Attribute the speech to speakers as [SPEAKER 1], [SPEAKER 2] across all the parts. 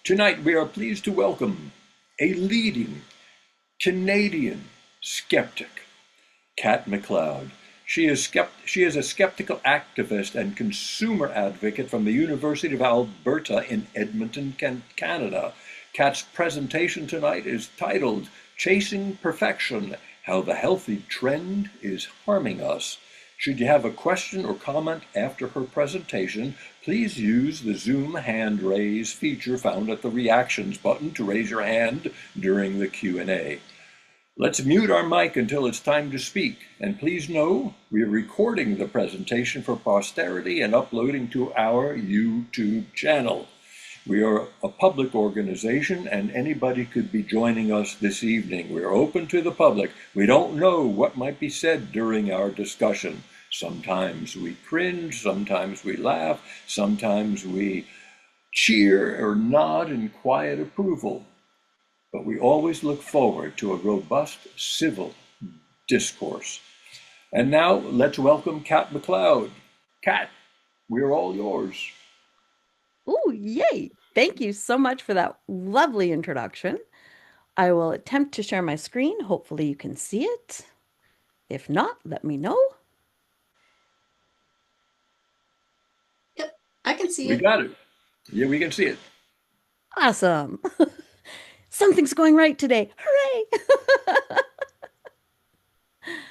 [SPEAKER 1] Tonight, we are pleased to welcome a leading Canadian skeptic, Kat McLeod. She is a skeptical activist and consumer advocate from the University of Alberta in Edmonton, Canada. Kat's presentation tonight is titled Chasing Perfection, How the Healthy Trend is Harming Us. Should you have a question or comment after her presentation, please use the Zoom hand raise feature found at the reactions button to raise your hand during the Q&A. Let's mute our mic until it's time to speak. And please know we're recording the presentation for posterity and uploading to our YouTube channel. We are a public organization and anybody could be joining us this evening. We're open to the public. We don't know what might be said during our discussion. Sometimes we cringe, sometimes we laugh, sometimes we cheer or nod in quiet approval. But we always look forward to a robust civil discourse. And now let's welcome Kat McLeod. Kat, we're all yours.
[SPEAKER 2] Oh, yay. Thank you so much for that lovely introduction. I will attempt to share my screen. Hopefully you can see it. If not, let me know.
[SPEAKER 3] Yep, I can see
[SPEAKER 1] We
[SPEAKER 3] it.
[SPEAKER 1] got it. Yeah, we can see it.
[SPEAKER 2] Awesome. Something's going right today. Hooray!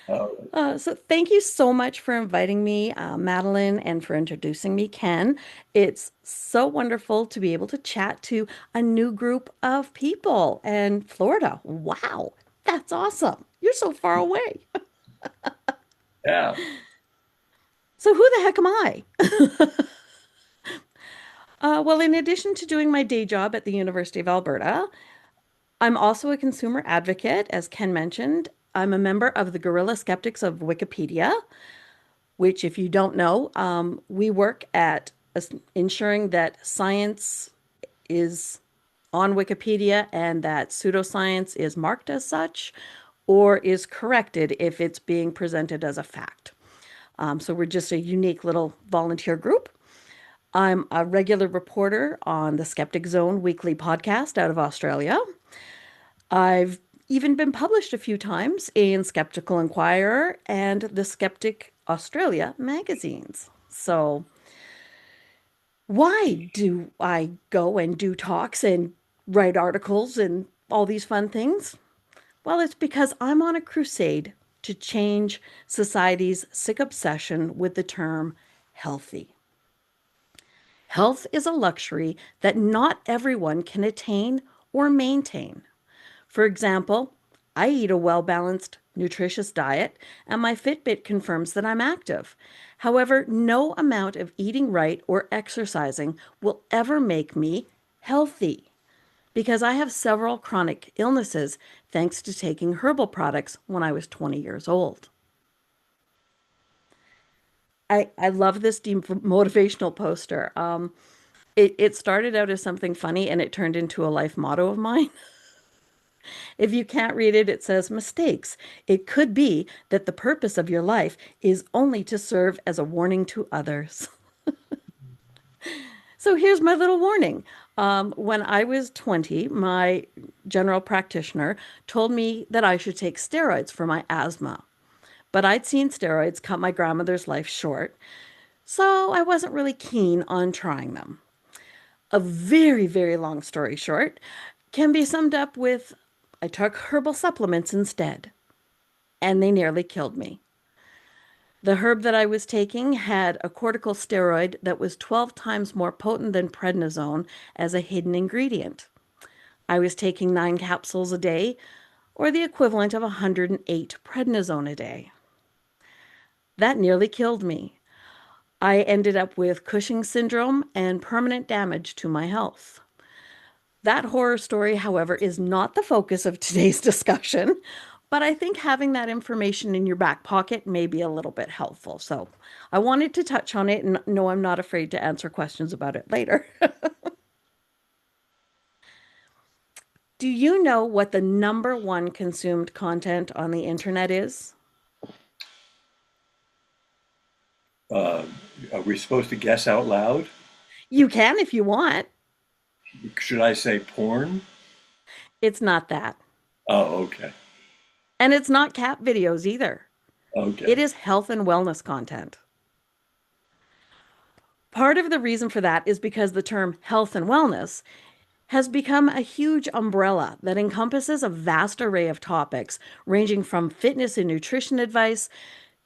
[SPEAKER 1] All right.
[SPEAKER 2] So thank you so much for inviting me, Madeline, and for introducing me, Ken. It's so wonderful to be able to chat to a new group of people. And Florida, wow, that's awesome. You're so far away.
[SPEAKER 1] Yeah.
[SPEAKER 2] So who the heck am I? Well, in addition to doing my day job at the University of Alberta, I'm also a consumer advocate, as Ken mentioned. I'm a member of the Guerrilla Skeptics of Wikipedia, which, if you don't know, we work at ensuring that science is on Wikipedia and that pseudoscience is marked as such or is corrected if it's being presented as a fact. So we're just a unique little volunteer group. I'm a regular reporter on the Skeptic Zone weekly podcast out of Australia. I've even been published a few times in Skeptical Inquirer and the Skeptic Australia magazines. So, why do I go and do talks and write articles and all these fun things? Well, it's because I'm on a crusade to change society's sick obsession with the term healthy. Health is a luxury that not everyone can attain or maintain. For example, I eat a well balanced, nutritious diet, and my Fitbit confirms that I'm active. However, no amount of eating right or exercising will ever make me healthy because I have several chronic illnesses thanks to taking herbal products when I was 20 years old. I love this motivational poster. It started out as something funny and it turned into a life motto of mine. If you can't read it, it says mistakes. It could be that the purpose of your life is only to serve as a warning to others. So here's my little warning. When I was 20, my general practitioner told me that I should take steroids for my asthma. But I'd seen steroids cut my grandmother's life short, so I wasn't really keen on trying them. A very, very long story short can be summed up with I took herbal supplements instead, and they nearly killed me. The herb that I was taking had a corticosteroid that was 12 times more potent than prednisone as a hidden ingredient. I was taking 9 capsules a day, or the equivalent of 108 prednisone a day. That nearly killed me. I ended up with Cushing syndrome and permanent damage to my health. That horror story, however, is not the focus of today's discussion, but I think having that information in your back pocket may be a little bit helpful. So I wanted to touch on it, and no, I'm not afraid to answer questions about it later. Do you know what the number one consumed content on the internet is?
[SPEAKER 1] Uh, are we supposed to guess out loud?
[SPEAKER 2] You can if you want.
[SPEAKER 1] Should I say porn?
[SPEAKER 2] It's not that.
[SPEAKER 1] Oh, okay.
[SPEAKER 2] And it's not cat videos either. It
[SPEAKER 1] Okay.
[SPEAKER 2] is health and wellness content. Part of the reason for that is because the term health and wellness has become a huge umbrella that encompasses a vast array of topics, ranging from fitness and nutrition advice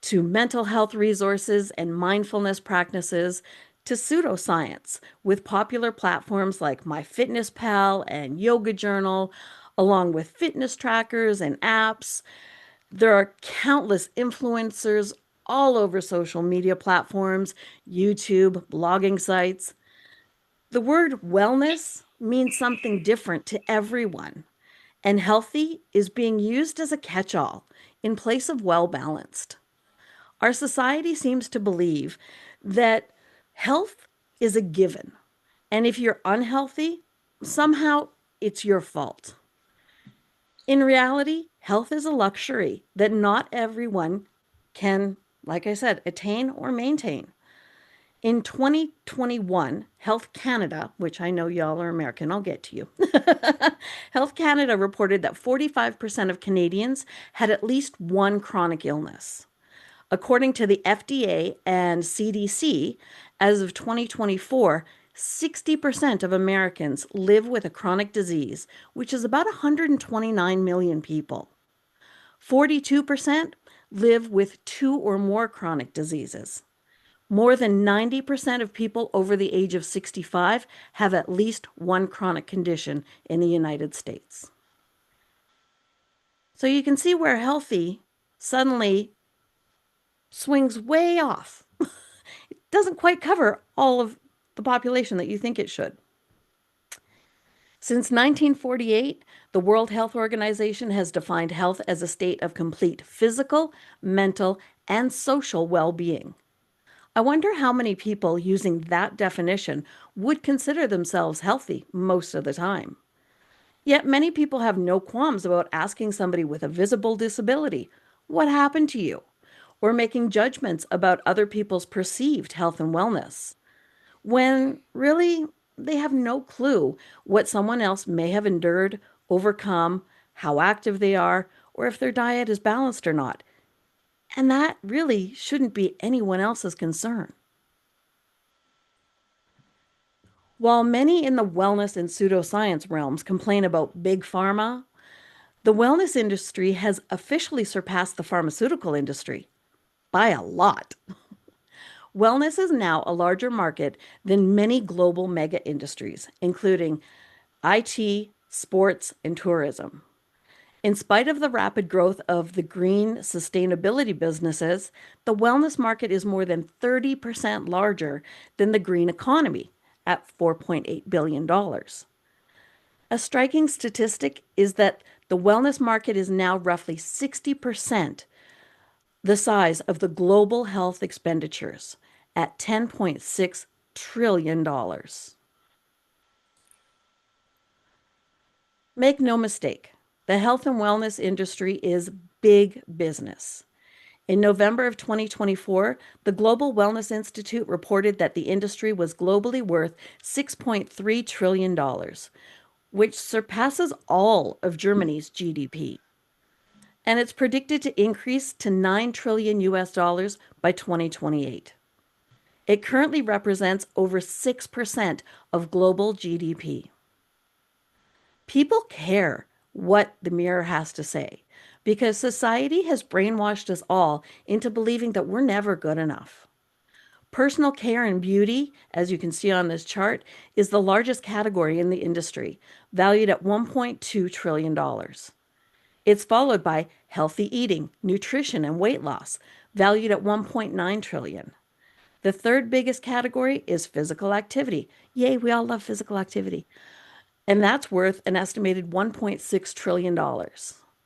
[SPEAKER 2] to mental health resources and mindfulness practices to pseudoscience, with popular platforms like MyFitnessPal and Yoga Journal, along with fitness trackers and apps. There are countless influencers all over social media platforms, YouTube, blogging sites. The word wellness means something different to everyone, and healthy is being used as a catch all in place of well balanced. Our society seems to believe that health is a given, and if you're unhealthy, somehow it's your fault. In reality, health is a luxury that not everyone can, like I said, attain or maintain. In 2021, Health Canada, which I know y'all are American, I'll get to you. Health Canada reported that 45% of Canadians had at least one chronic illness. According to the FDA and CDC, as of 2024, 60% of Americans live with a chronic disease, which is about 129 million people. 42% live with two or more chronic diseases. More than 90% of people over the age of 65 have at least one chronic condition in the United States. So you can see where healthy suddenly swings way off. It doesn't quite cover all of the population that you think it should. Since 1948, the World Health Organization has defined health as a state of complete physical, mental, and social well being. I wonder how many people using that definition would consider themselves healthy most of the time. Yet many people have no qualms about asking somebody with a visible disability, "What happened to you?" or making judgments about other people's perceived health and wellness, when really they have no clue what someone else may have endured, overcome, how active they are, or if their diet is balanced or not. And that really shouldn't be anyone else's concern. While many in the wellness and pseudoscience realms complain about big pharma, the wellness industry has officially surpassed the pharmaceutical industry by a lot. Wellness is now a larger market than many global mega industries, including IT, sports, and tourism. In spite of the rapid growth of the green sustainability businesses, the wellness market is more than 30% larger than the green economy at $4.8 billion. A striking statistic is that the wellness market is now roughly 60% the size of the global health expenditures at $10.6 trillion. Make no mistake, the health and wellness industry is big business. In November of 2024, the Global Wellness Institute reported that the industry was globally worth $6.3 trillion, which surpasses all of Germany's GDP. And it's predicted to increase to 9 trillion US dollars by 2028. It currently represents over 6% of global GDP. People care what the mirror has to say because society has brainwashed us all into believing that we're never good enough. Personal care and beauty, as you can see on this chart, is the largest category in the industry, valued at $1.2 trillion. It's followed by healthy eating, nutrition, and weight loss, valued at $1.9 trillion. The third biggest category is physical activity. Yay, we all love physical activity. And that's worth an estimated $1.6 trillion.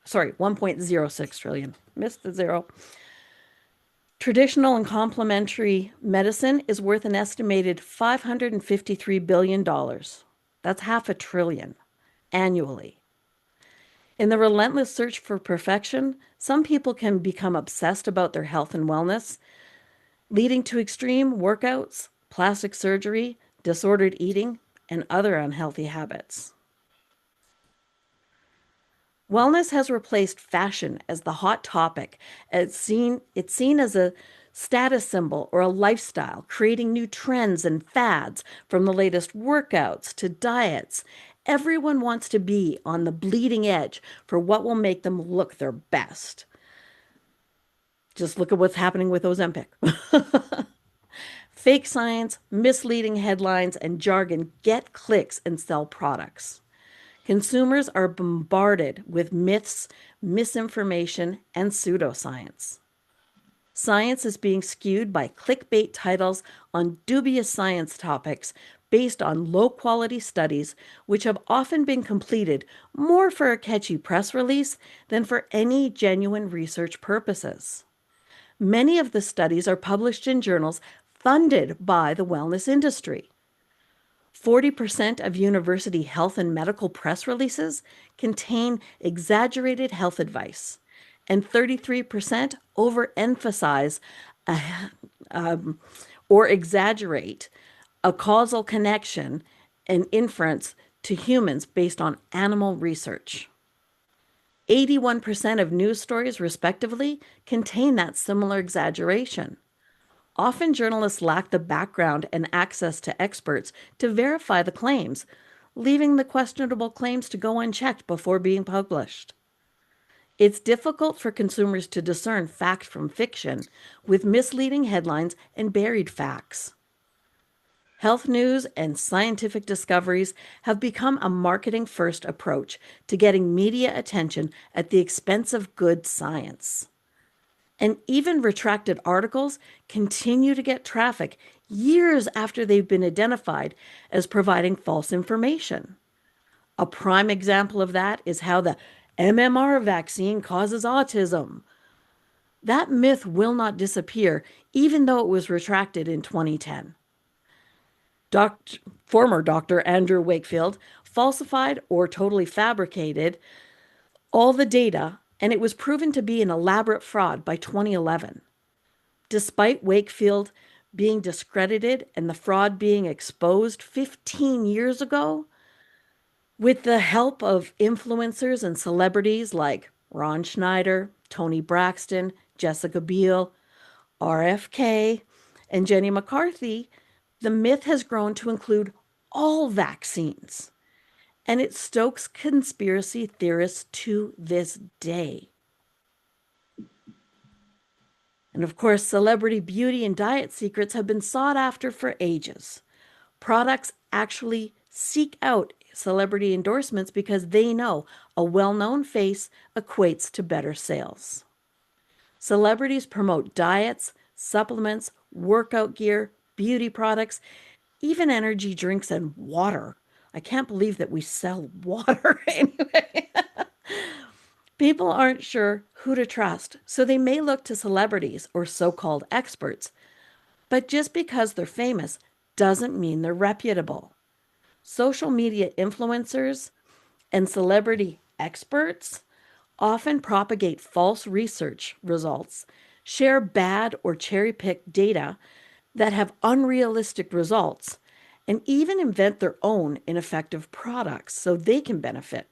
[SPEAKER 2] Sorry, 1.06 trillion. Missed the zero. Traditional and complementary medicine is worth an estimated $553 billion. That's half a trillion annually. In the relentless search for perfection, some people can become obsessed about their health and wellness, leading to extreme workouts, plastic surgery, disordered eating, and other unhealthy habits. Wellness has replaced fashion as the hot topic. It's seen as a status symbol or a lifestyle, creating new trends and fads from the latest workouts to diets. Everyone wants to be on the bleeding edge for what will make them look their best. Just look at what's happening with Ozempic. Fake science, misleading headlines, and jargon get clicks and sell products. Consumers are bombarded with myths, misinformation, and pseudoscience. Science is being skewed by clickbait titles on dubious science topics based on low quality studies, which have often been completed more for a catchy press release than for any genuine research purposes. Many of the studies are published in journals funded by the wellness industry. 40% of university health and medical press releases contain exaggerated health advice, and 33% overemphasize or exaggerate a causal connection and inference to humans based on animal research. 81% of news stories, respectively, contain that similar exaggeration. Often journalists lack the background and access to experts to verify the claims, leaving the questionable claims to go unchecked before being published. It's difficult for consumers to discern fact from fiction with misleading headlines and buried facts. Health news and scientific discoveries have become a marketing-first approach to getting media attention at the expense of good science. And even retracted articles continue to get traffic years after they've been identified as providing false information. A prime example of that is how the MMR vaccine causes autism. That myth will not disappear, even though it was retracted in 2010. Former Dr. Andrew Wakefield falsified or totally fabricated all the data, and it was proven to be an elaborate fraud by 2011. Despite Wakefield being discredited and the fraud being exposed 15 years ago, with the help of influencers and celebrities like Ron Schneider, Tony Braxton, Jessica Biel, RFK, and Jenny McCarthy, the myth has grown to include all vaccines, and it stokes conspiracy theorists to this day. And of course, celebrity beauty and diet secrets have been sought after for ages. Products actually seek out celebrity endorsements because they know a well-known face equates to better sales. Celebrities promote diets, supplements, workout gear, beauty products, even energy drinks and water. I can't believe that we sell water anyway. People aren't sure who to trust, so they may look to celebrities or so-called experts. But just because they're famous doesn't mean they're reputable. Social media influencers and celebrity experts often propagate false research results, share bad or cherry-picked data that have unrealistic results, and even invent their own ineffective products so they can benefit.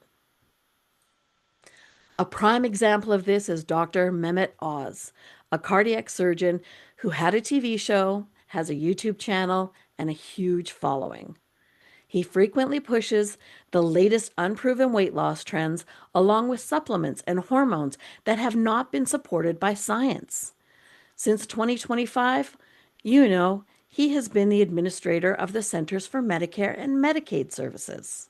[SPEAKER 2] A prime example of this is Dr. Mehmet Oz, a cardiac surgeon who had a TV show, has a YouTube channel, and a huge following. He frequently pushes the latest unproven weight loss trends along with supplements and hormones that have not been supported by science. Since 2025, he has been the administrator of the Centers for Medicare and Medicaid Services.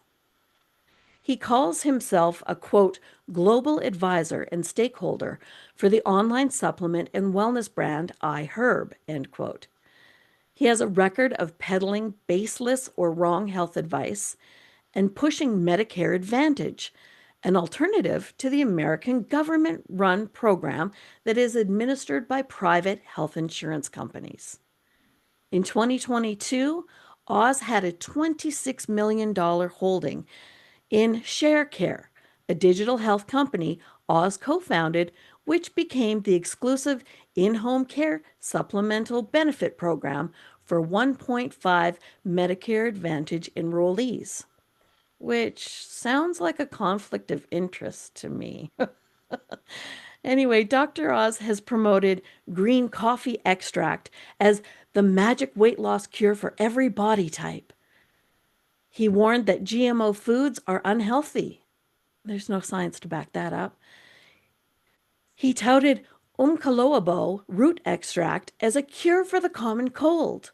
[SPEAKER 2] He calls himself a, quote, global advisor and stakeholder for the online supplement and wellness brand iHerb, end quote. He has a record of peddling baseless or wrong health advice and pushing Medicare Advantage, an alternative to the American government-run program that is administered by private health insurance companies. In 2022, Oz had a $26 million holding in ShareCare, a digital health company Oz co-founded, which became the exclusive in-home care supplemental benefit program for 1.5 Medicare Advantage enrollees, which sounds like a conflict of interest to me. Anyway, Dr. Oz has promoted green coffee extract as the magic weight loss cure for every body type. He warned that GMO foods are unhealthy. There's no science to back that up. He touted umkaloabo root extract as a cure for the common cold,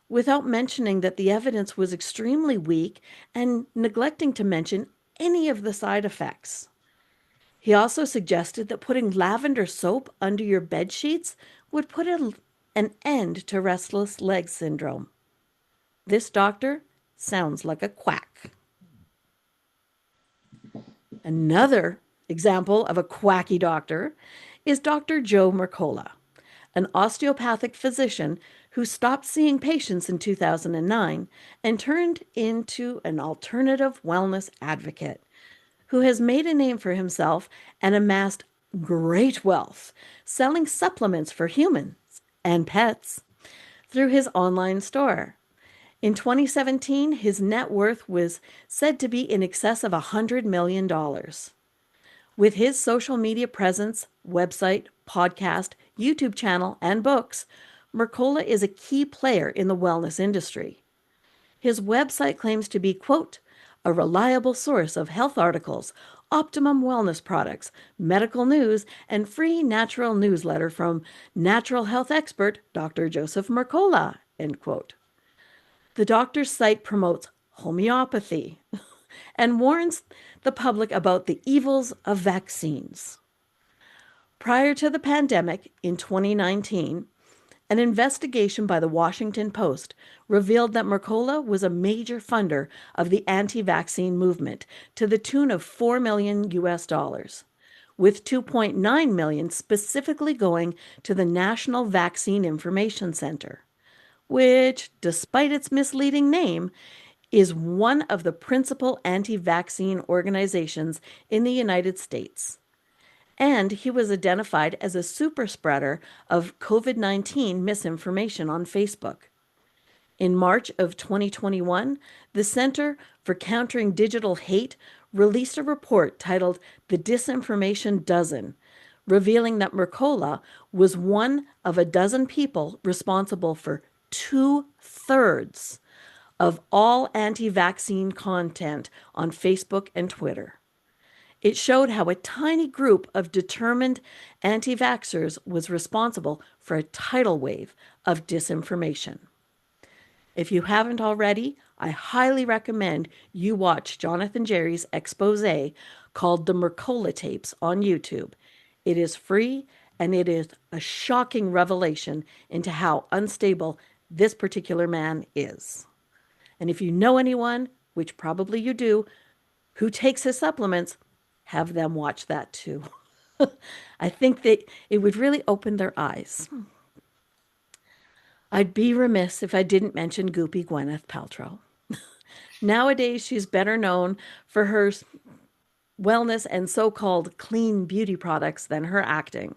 [SPEAKER 2] without mentioning that the evidence was extremely weak and neglecting to mention any of the side effects. He also suggested that putting lavender soap under your bed sheets would put an end to restless leg syndrome. This doctor sounds like a quack. Another example of a quacky doctor is Dr. Joe Mercola, an osteopathic physician who stopped seeing patients in 2009 and turned into an alternative wellness advocate who has made a name for himself and amassed great wealth selling supplements for humans and pets through his online store. In 2017, his net worth was said to be in excess of $100 million. With his social media presence, website, podcast, YouTube channel, and books, Mercola is a key player in the wellness industry. His website claims to be, quote, a reliable source of health articles, optimum wellness products, medical news, and free natural newsletter from natural health expert Dr. Joseph Mercola, end quote. The doctor's site promotes homeopathy and warns the public about the evils of vaccines. Prior to the pandemic in 2019, an investigation by the Washington Post revealed that Mercola was a major funder of the anti-vaccine movement to the tune of $4 million US, with $2.9 million specifically going to the National Vaccine Information Center, which, despite its misleading name, is one of the principal anti-vaccine organizations in the United States. And he was identified as a super spreader of COVID-19 misinformation on Facebook. In March of 2021, the Center for Countering Digital Hate released a report titled The Disinformation Dozen, revealing that Mercola was one of a dozen people responsible for 2/3 of all anti-vaccine content on Facebook and Twitter. It showed how a tiny group of determined anti-vaxxers was responsible for a tidal wave of disinformation. If you haven't already, I highly recommend you watch Jonathan Jerry's expose called The Mercola Tapes on YouTube. It is free, and it is a shocking revelation into how unstable this particular man is. And if you know anyone, which probably you do, who takes his supplements, have them watch that too. I think that it would really open their eyes. I'd be remiss if I didn't mention Goopy Gwyneth Paltrow. Nowadays, she's better known for her wellness and so-called clean beauty products than her acting.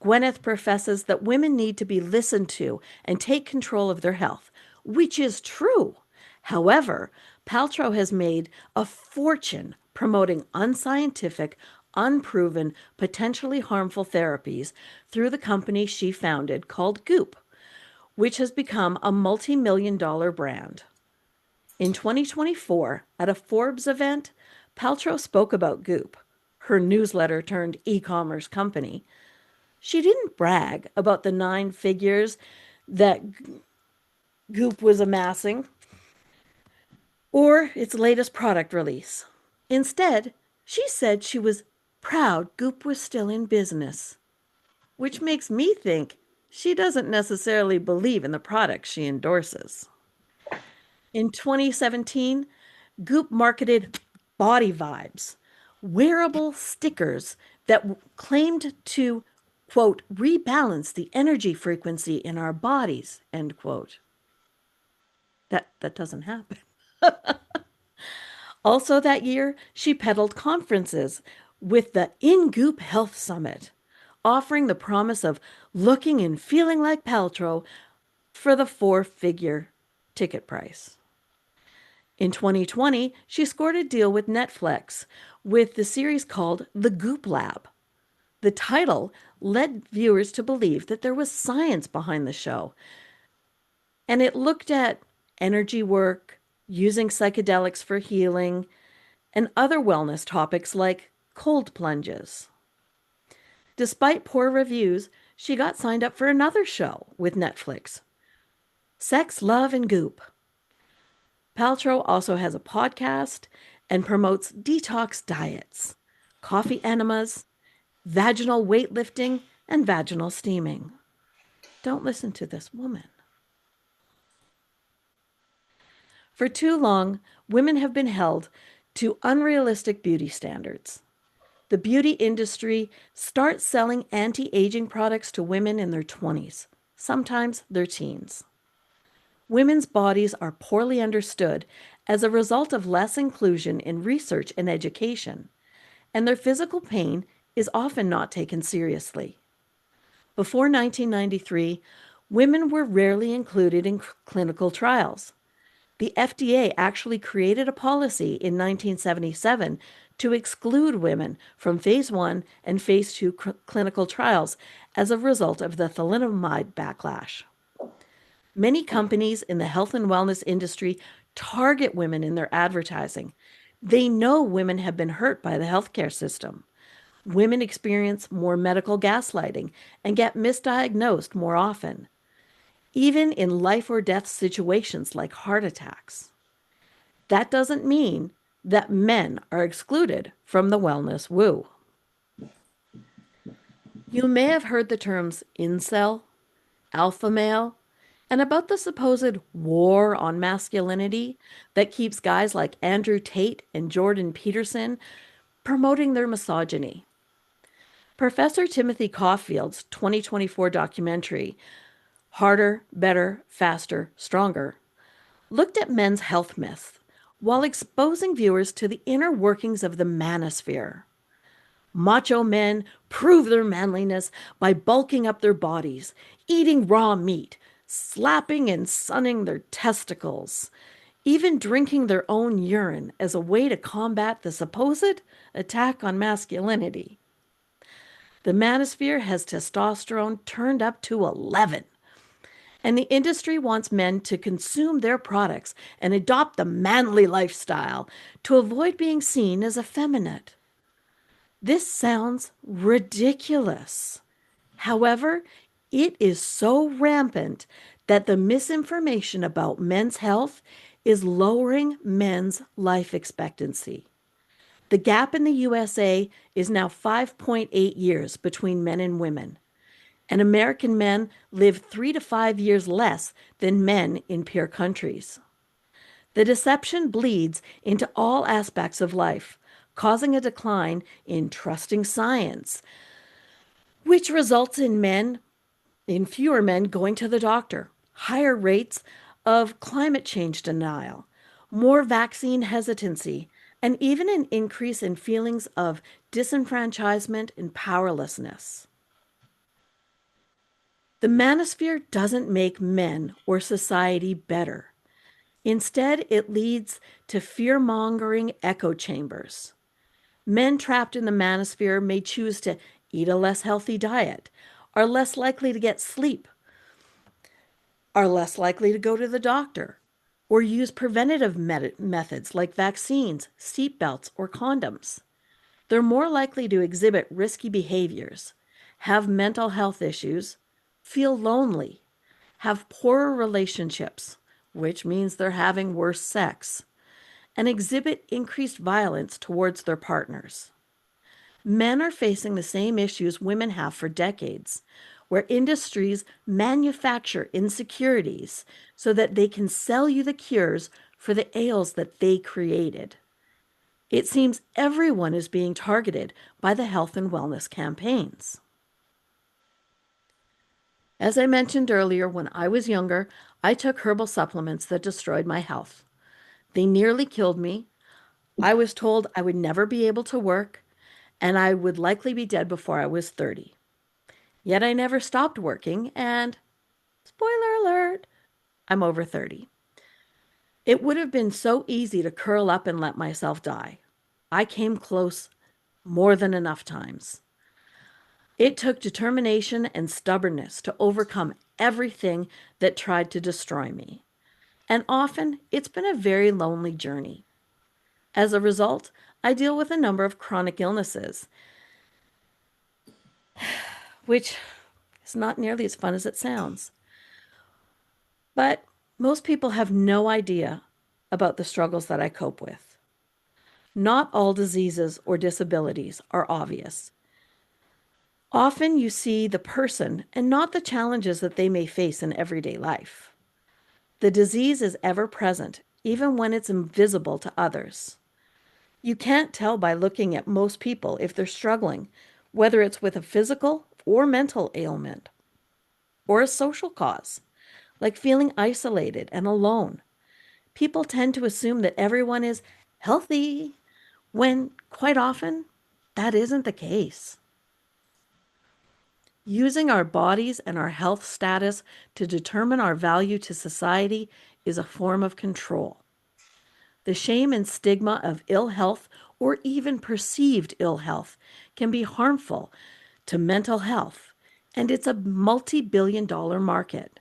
[SPEAKER 2] Gwyneth professes that women need to be listened to and take control of their health, which is true. However, Paltrow has made a fortune promoting unscientific, unproven, potentially harmful therapies through the company she founded called Goop, which has become a multi-million-dollar brand. In 2024, at a Forbes event, Paltrow spoke about Goop, her newsletter turned e-commerce company. She didn't brag about the 9 figures that Goop was amassing or its latest product release. Instead, she said she was proud Goop was still in business, which makes me think she doesn't necessarily believe in the products she endorses. In 2017, Goop marketed Body Vibes, wearable stickers that claimed to, quote, rebalance the energy frequency in our bodies, end quote. That doesn't happen. Also that year, she peddled conferences with the In Goop Health Summit, offering the promise of looking and feeling like Paltrow for the four-figure ticket price. In 2020, she scored a deal with Netflix with the series called The Goop Lab. The title led viewers to believe that there was science behind the show, and it looked at energy work, using psychedelics for healing, and other wellness topics like cold plunges. Despite poor reviews, she got signed up for another show with Netflix, Sex, Love, and Goop. Paltrow also has a podcast and promotes detox diets, coffee enemas, vaginal weightlifting, and vaginal steaming. Don't listen to this woman. For too long, women have been held to unrealistic beauty standards. The beauty industry starts selling anti-aging products to women in their 20s, sometimes their teens. Women's bodies are poorly understood as a result of less inclusion in research and education, and their physical pain is often not taken seriously. Before 1993, women were rarely included in clinical trials. The FDA actually created a policy in 1977 to exclude women from phase 1 and phase 2 clinical trials as a result of the thalidomide backlash. Many companies in the health and wellness industry target women in their advertising. They know women have been hurt by the healthcare system. Women experience more medical gaslighting and get misdiagnosed more often, even in life or death situations like heart attacks. That doesn't mean that men are excluded from the wellness woo. You may have heard the terms incel, alpha male, and about the supposed war on masculinity that keeps guys like Andrew Tate and Jordan Peterson promoting their misogyny. Professor Timothy Caulfield's 2024 documentary, Harder, Better, Faster, Stronger, looked at men's health myths while exposing viewers to the inner workings of the manosphere. Macho men prove their manliness by bulking up their bodies, eating raw meat, slapping and sunning their testicles, even drinking their own urine as a way to combat the supposed attack on masculinity. The manosphere has testosterone turned up to 11. And the industry wants men to consume their products and adopt the manly lifestyle to avoid being seen as effeminate. This sounds ridiculous. However, it is so rampant that the misinformation about men's health is lowering men's life expectancy. The gap in the USA is now 5.8 years between men and women, and American men live 3 to 5 years less than men in peer countries. The deception bleeds into all aspects of life, causing a decline in trusting science, which results in fewer men going to the doctor, higher rates of climate change denial, more vaccine hesitancy, and even an increase in feelings of disenfranchisement and powerlessness. The manosphere doesn't make men or society better. Instead, it leads to fear-mongering echo chambers. Men trapped in the manosphere may choose to eat a less healthy diet, are less likely to get sleep, are less likely to go to the doctor, or use preventative methods like vaccines, seatbelts, or condoms. They're more likely to exhibit risky behaviors, have mental health issues, feel lonely, have poorer relationships, which means they're having worse sex, and exhibit increased violence towards their partners. Men are facing the same issues women have for decades, where industries manufacture insecurities so that they can sell you the cures for the ails that they created. It seems everyone is being targeted by the health and wellness campaigns. As I mentioned earlier, when I was younger, I took herbal supplements that destroyed my health. They nearly killed me. I was told I would never be able to work, and I would likely be dead before I was 30. Yet I never stopped working, and Spoiler alert, I'm over 30. It would have been so easy to curl up and let myself die. I came close more than enough times. It took determination and stubbornness to overcome everything that tried to destroy me. And often, it's been a very lonely journey. As a result, I deal with a number of chronic illnesses, which is not nearly as fun as it sounds. But most people have no idea about the struggles that I cope with. Not all diseases or disabilities are obvious. Often you see the person and not the challenges that they may face in everyday life. The disease is ever present, even when it's invisible to others. You can't tell by looking at most people if they're struggling, whether it's with a physical or mental ailment, or a social cause, like feeling isolated and alone. People tend to assume that everyone is healthy, when quite often that isn't the case. Using our bodies and our health status to determine our value to society is a form of control. The shame and stigma of ill health or even perceived ill health can be harmful to mental health, and it's a multi-billion-dollar market.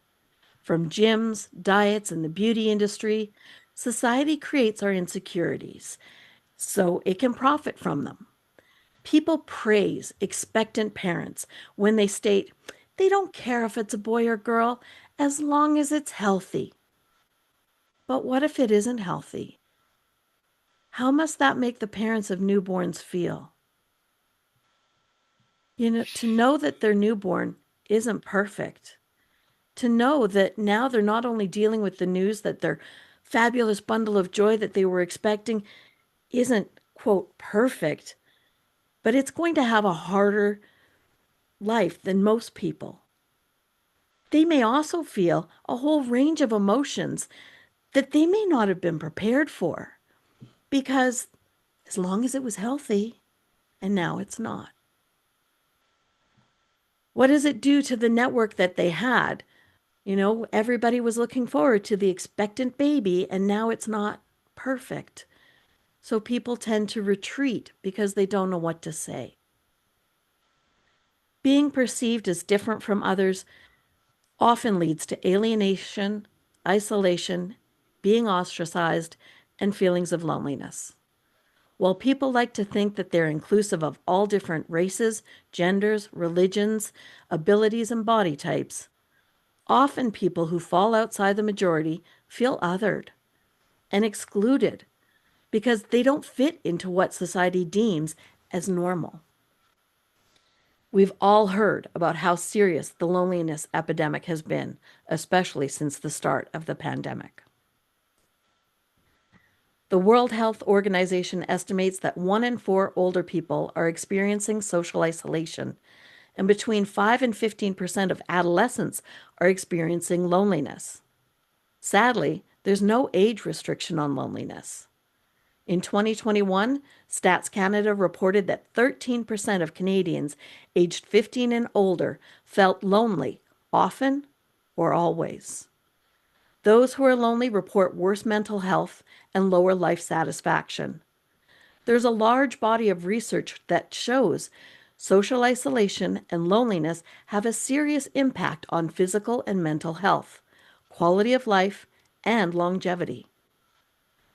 [SPEAKER 2] From gyms, diets, and the beauty industry, society creates our insecurities so it can profit from them. People praise expectant parents when they state they don't care if it's a boy or girl as long as it's healthy. But what if it isn't healthy? How must that make the parents of newborns feel? To know that their newborn isn't perfect, to know that now they're not only dealing with the news that their fabulous bundle of joy that they were expecting isn't, quote, perfect, but it's going to have a harder life than most people. They may also feel a whole range of emotions that they may not have been prepared for, because as long as it was healthy, and now it's not. What does it do to the network that they had? Everybody was looking forward to the expectant baby, and now it's not perfect. So people tend to retreat because they don't know what to say. Being perceived as different from others often leads to alienation, isolation, being ostracized, and feelings of loneliness. While people like to think that they're inclusive of all different races, genders, religions, abilities, and body types, often people who fall outside the majority feel othered and excluded because they don't fit into what society deems as normal. We've all heard about how serious the loneliness epidemic has been, especially since the start of the pandemic. The World Health Organization estimates that 1 in 4 older people are experiencing social isolation, and between 5 and 15% of adolescents are experiencing loneliness. Sadly, there's no age restriction on loneliness. In 2021, Stats Canada reported that 13% of Canadians aged 15 and older felt lonely, often or always. Those who are lonely report worse mental health and lower life satisfaction. There's a large body of research that shows social isolation and loneliness have a serious impact on physical and mental health, quality of life, and longevity.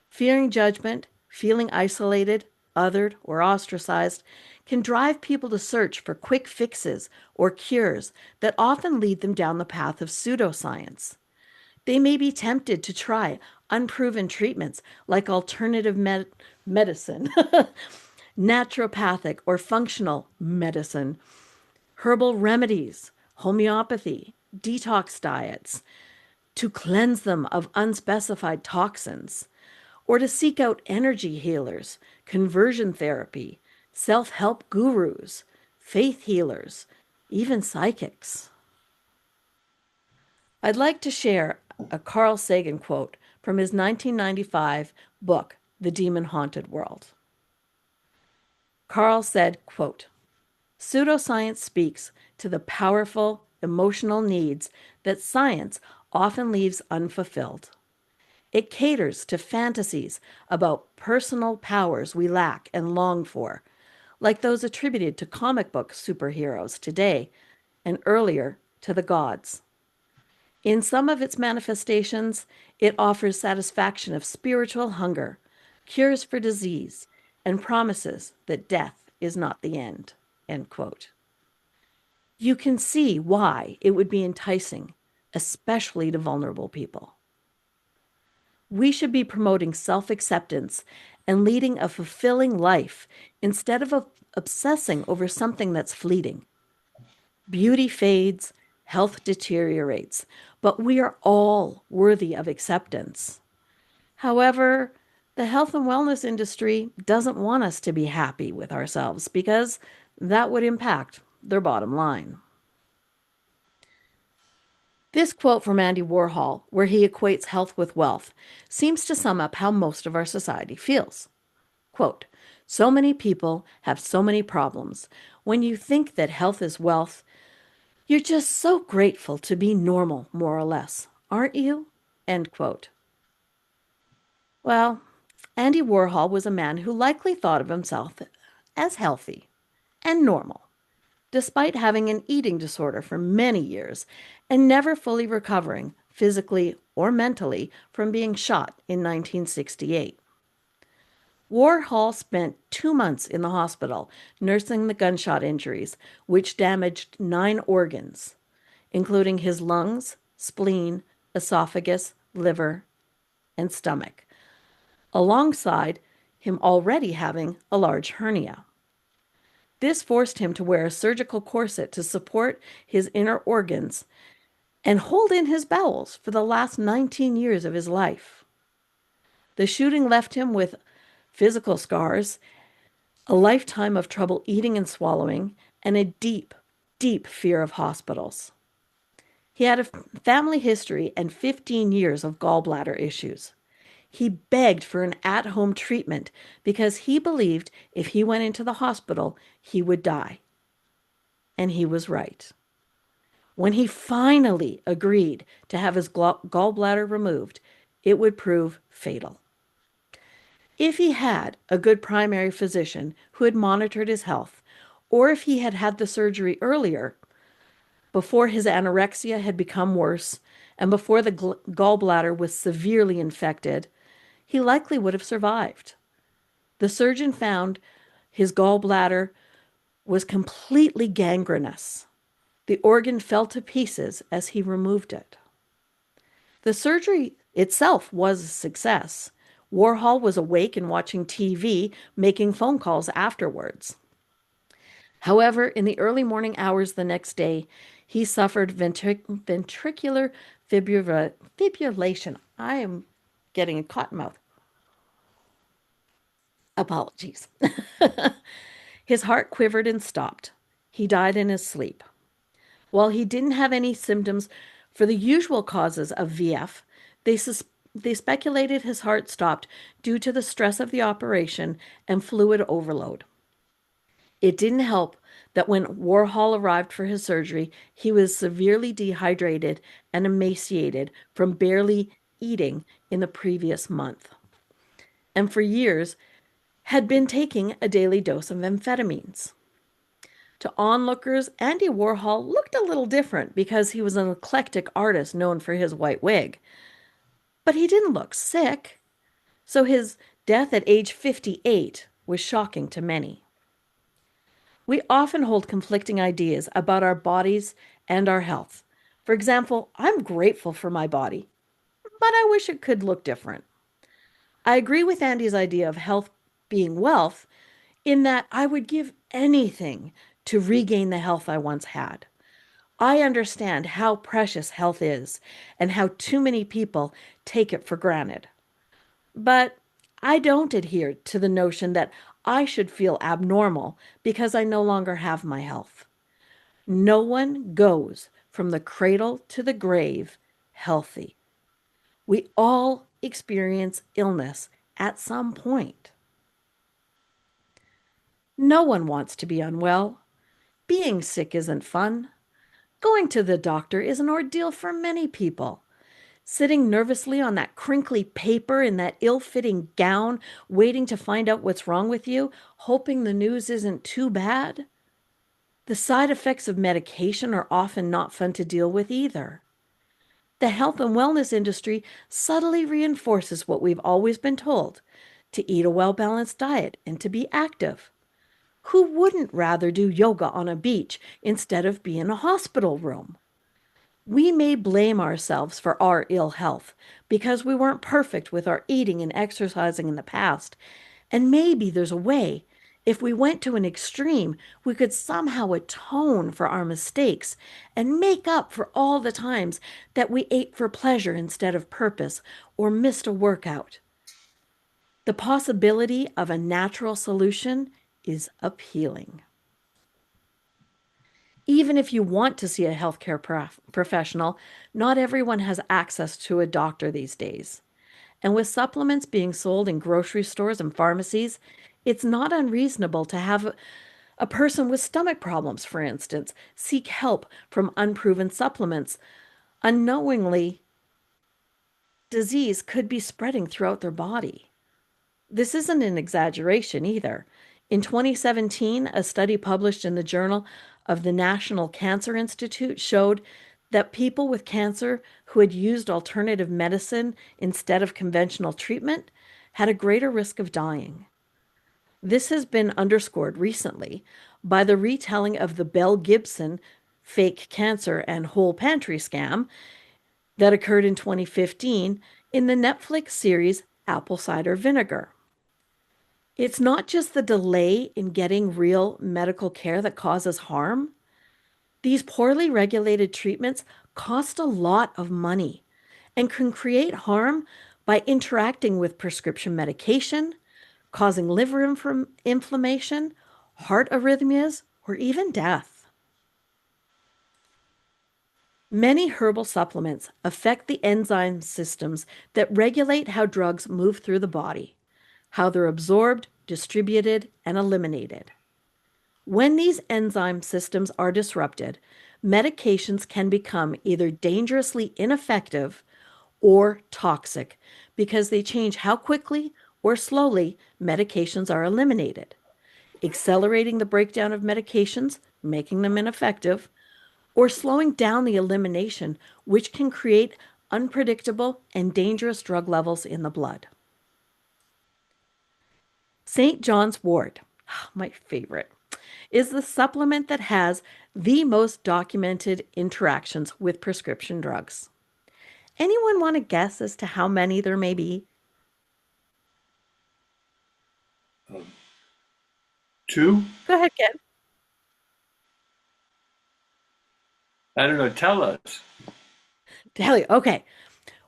[SPEAKER 2] Fearing judgment, feeling isolated, othered, or ostracized can drive people to search for quick fixes or cures that often lead them down the path of pseudoscience. They may be tempted to try unproven treatments like alternative medicine, naturopathic or functional medicine, herbal remedies, homeopathy, detox diets, to cleanse them of unspecified toxins, or to seek out energy healers, conversion therapy, self-help gurus, faith healers, even psychics. I'd like to share a Carl Sagan quote from his 1995 book, The Demon-Haunted World. Carl said, quote, "Pseudoscience speaks to the powerful emotional needs that science often leaves unfulfilled. It caters to fantasies about personal powers we lack and long for, like those attributed to comic book superheroes today and earlier to the gods. In some of its manifestations, it offers satisfaction of spiritual hunger, cures for disease, and promises that death is not the end. End quote. You can see why it would be enticing, especially to vulnerable people. We should be promoting self acceptance and leading a fulfilling life instead of obsessing over something that's fleeting. Beauty fades, health deteriorates, but we are all worthy of acceptance. However, the health and wellness industry doesn't want us to be happy with ourselves because that would impact their bottom line. This quote from Andy Warhol, where he equates health with wealth, seems to sum up how most of our society feels. Quote, so many people have so many problems. When you think that health is wealth, you're just so grateful to be normal, more or less, aren't you? End quote. Well, Andy Warhol was a man who likely thought of himself as healthy and normal, despite having an eating disorder for many years and never fully recovering physically or mentally from being shot in 1968. Warhol spent 2 months in the hospital nursing the gunshot injuries, which damaged 9 organs, including his lungs, spleen, esophagus, liver, and stomach, alongside him already having a large hernia. This forced him to wear a surgical corset to support his inner organs and hold in his bowels for the last 19 years of his life. The shooting left him with physical scars, a lifetime of trouble eating and swallowing, and a deep, deep fear of hospitals. He had a family history and 15 years of gallbladder issues. He begged for an at-home treatment because he believed if he went into the hospital, he would die. And he was right. When he finally agreed to have his gallbladder removed, it would prove fatal. If he had a good primary physician who had monitored his health, or if he had had the surgery earlier, before his anorexia had become worse, and before the gallbladder was severely infected, he likely would have survived. The surgeon found his gallbladder was completely gangrenous. The organ fell to pieces as he removed it. The surgery itself was a success. Warhol was awake and watching TV, making phone calls afterwards. However, in the early morning hours the next day, he suffered ventricular fibrillation. I am getting a cotton mouth. Apologies. His heart quivered and stopped. He died in his sleep. While he didn't have any symptoms for the usual causes of VF, they speculated his heart stopped due to the stress of the operation and fluid overload. It didn't help that when Warhol arrived for his surgery, he was severely dehydrated and emaciated from barely eating in the previous month, and for years had been taking a daily dose of amphetamines. To onlookers, Andy Warhol looked a little different because he was an eclectic artist known for his white wig. But he didn't look sick, so his death at age 58 was shocking to many. We often hold conflicting ideas about our bodies and our health. For example, I'm grateful for my body, but I wish it could look different. I agree with Andy's idea of health being wealth in that I would give anything to regain the health I once had. I understand how precious health is and how too many people take it for granted. But I don't adhere to the notion that I should feel abnormal because I no longer have my health. No one goes from the cradle to the grave healthy. We all experience illness at some point. No one wants to be unwell. Being sick isn't fun. Going to the doctor is an ordeal for many people. Sitting nervously on that crinkly paper in that ill fitting gown, waiting to find out what's wrong with you, hoping the news isn't too bad. The side effects of medication are often not fun to deal with either. The health and wellness industry subtly reinforces what we've always been told: to eat a well balanced diet and to be active. Who wouldn't rather do yoga on a beach instead of be in a hospital room? We may blame ourselves for our ill health because we weren't perfect with our eating and exercising in the past. And maybe there's a way, if we went to an extreme, we could somehow atone for our mistakes and make up for all the times that we ate for pleasure instead of purpose or missed a workout. The possibility of a natural solution is appealing. Even if you want to see a healthcare professional, not everyone has access to a doctor these days. And with supplements being sold in grocery stores and pharmacies, it's not unreasonable to have a person with stomach problems, for instance, seek help from unproven supplements. Unknowingly, disease could be spreading throughout their body. This isn't an exaggeration either. In 2017, a study published in the Journal of the National Cancer Institute showed that people with cancer who had used alternative medicine instead of conventional treatment had a greater risk of dying. This has been underscored recently by the retelling of the Belle Gibson fake cancer and whole pantry scam that occurred in 2015 in the Netflix series Apple Cider Vinegar. It's not just the delay in getting real medical care that causes harm. These poorly regulated treatments cost a lot of money and can create harm by interacting with prescription medication, causing liver inflammation, heart arrhythmias, or even death. Many herbal supplements affect the enzyme systems that regulate how drugs move through the body, how they're absorbed, distributed, and eliminated. When these enzyme systems are disrupted, medications can become either dangerously ineffective or toxic because they change how quickly or slowly medications are eliminated, accelerating the breakdown of medications, making them ineffective, or slowing down the elimination, which can create unpredictable and dangerous drug levels in the blood. St. John's wort, my favorite, is the supplement that has the most documented interactions with prescription drugs. Anyone want to guess as to how many there may be?
[SPEAKER 1] 2?
[SPEAKER 2] Go ahead, Ken.
[SPEAKER 1] I don't know. Tell us.
[SPEAKER 2] Tell you. Okay.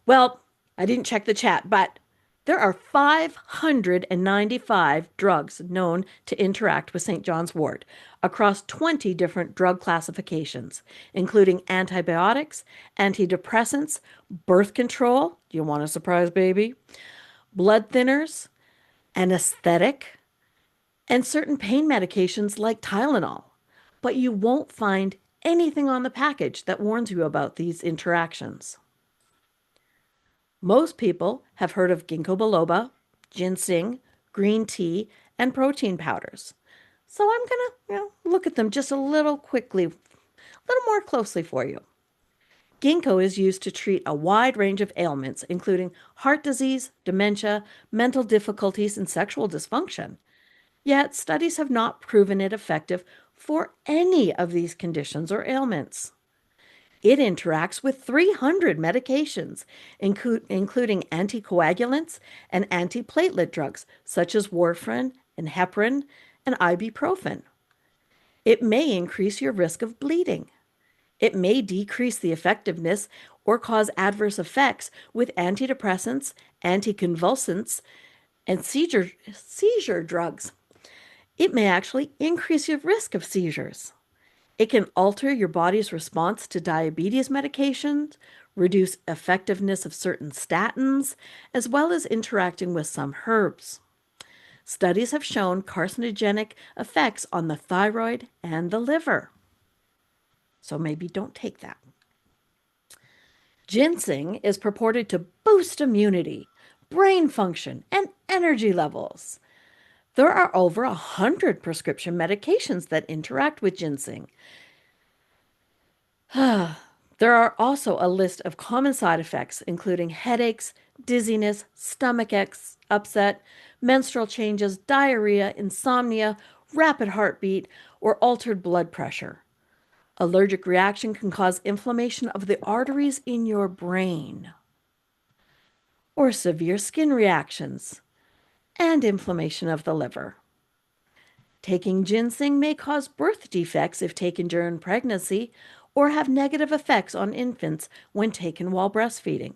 [SPEAKER 2] Well, I didn't check the chat, but there are 595 drugs known to interact with St. John's wort across 20 different drug classifications, including antibiotics, antidepressants, birth control, do you want a surprise baby? Blood thinners, anesthetic, and certain pain medications like Tylenol. But you won't find anything on the package that warns you about these interactions. Most people have heard of ginkgo biloba, ginseng, green tea, and protein powders. So I'm going to look at them just a little more closely for you. Ginkgo is used to treat a wide range of ailments, including heart disease, dementia, mental difficulties, and sexual dysfunction. Yet studies have not proven it effective for any of these conditions or ailments. It interacts with 300 medications, including anticoagulants and antiplatelet drugs such as warfarin and heparin and ibuprofen. It may increase your risk of bleeding. It may decrease the effectiveness or cause adverse effects with antidepressants, anticonvulsants, and seizure drugs. It may actually increase your risk of seizures. It can alter your body's response to diabetes medications, reduce effectiveness of certain statins, as well as interacting with some herbs. Studies have shown carcinogenic effects on the thyroid and the liver. So maybe don't take that. Ginseng is purported to boost immunity, brain function, and energy levels. There are over 100 prescription medications that interact with ginseng. There are also a list of common side effects, including headaches, dizziness, stomach upset, menstrual changes, diarrhea, insomnia, rapid heartbeat, or altered blood pressure. Allergic reaction can cause inflammation of the arteries in your brain, or severe skin reactions and inflammation of the liver. Taking ginseng may cause birth defects if taken during pregnancy or have negative effects on infants when taken while breastfeeding.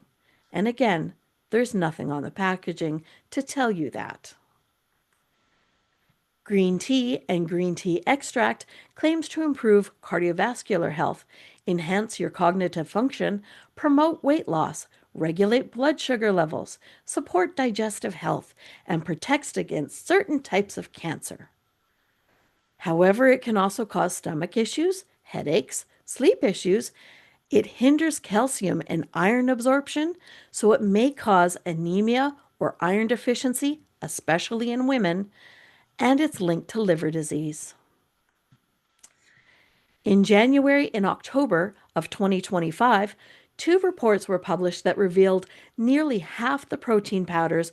[SPEAKER 2] And again, there's nothing on the packaging to tell you that. Green tea and green tea extract claims to improve cardiovascular health, enhance your cognitive function, promote weight loss, regulate blood sugar levels, support digestive health, and protects against certain types of cancer. However, it can also cause stomach issues, headaches, sleep issues. It hinders calcium and iron absorption, so it may cause anemia or iron deficiency, especially in women, and it's linked to liver disease. In January and October of 2025, 2 reports were published that revealed nearly half the protein powders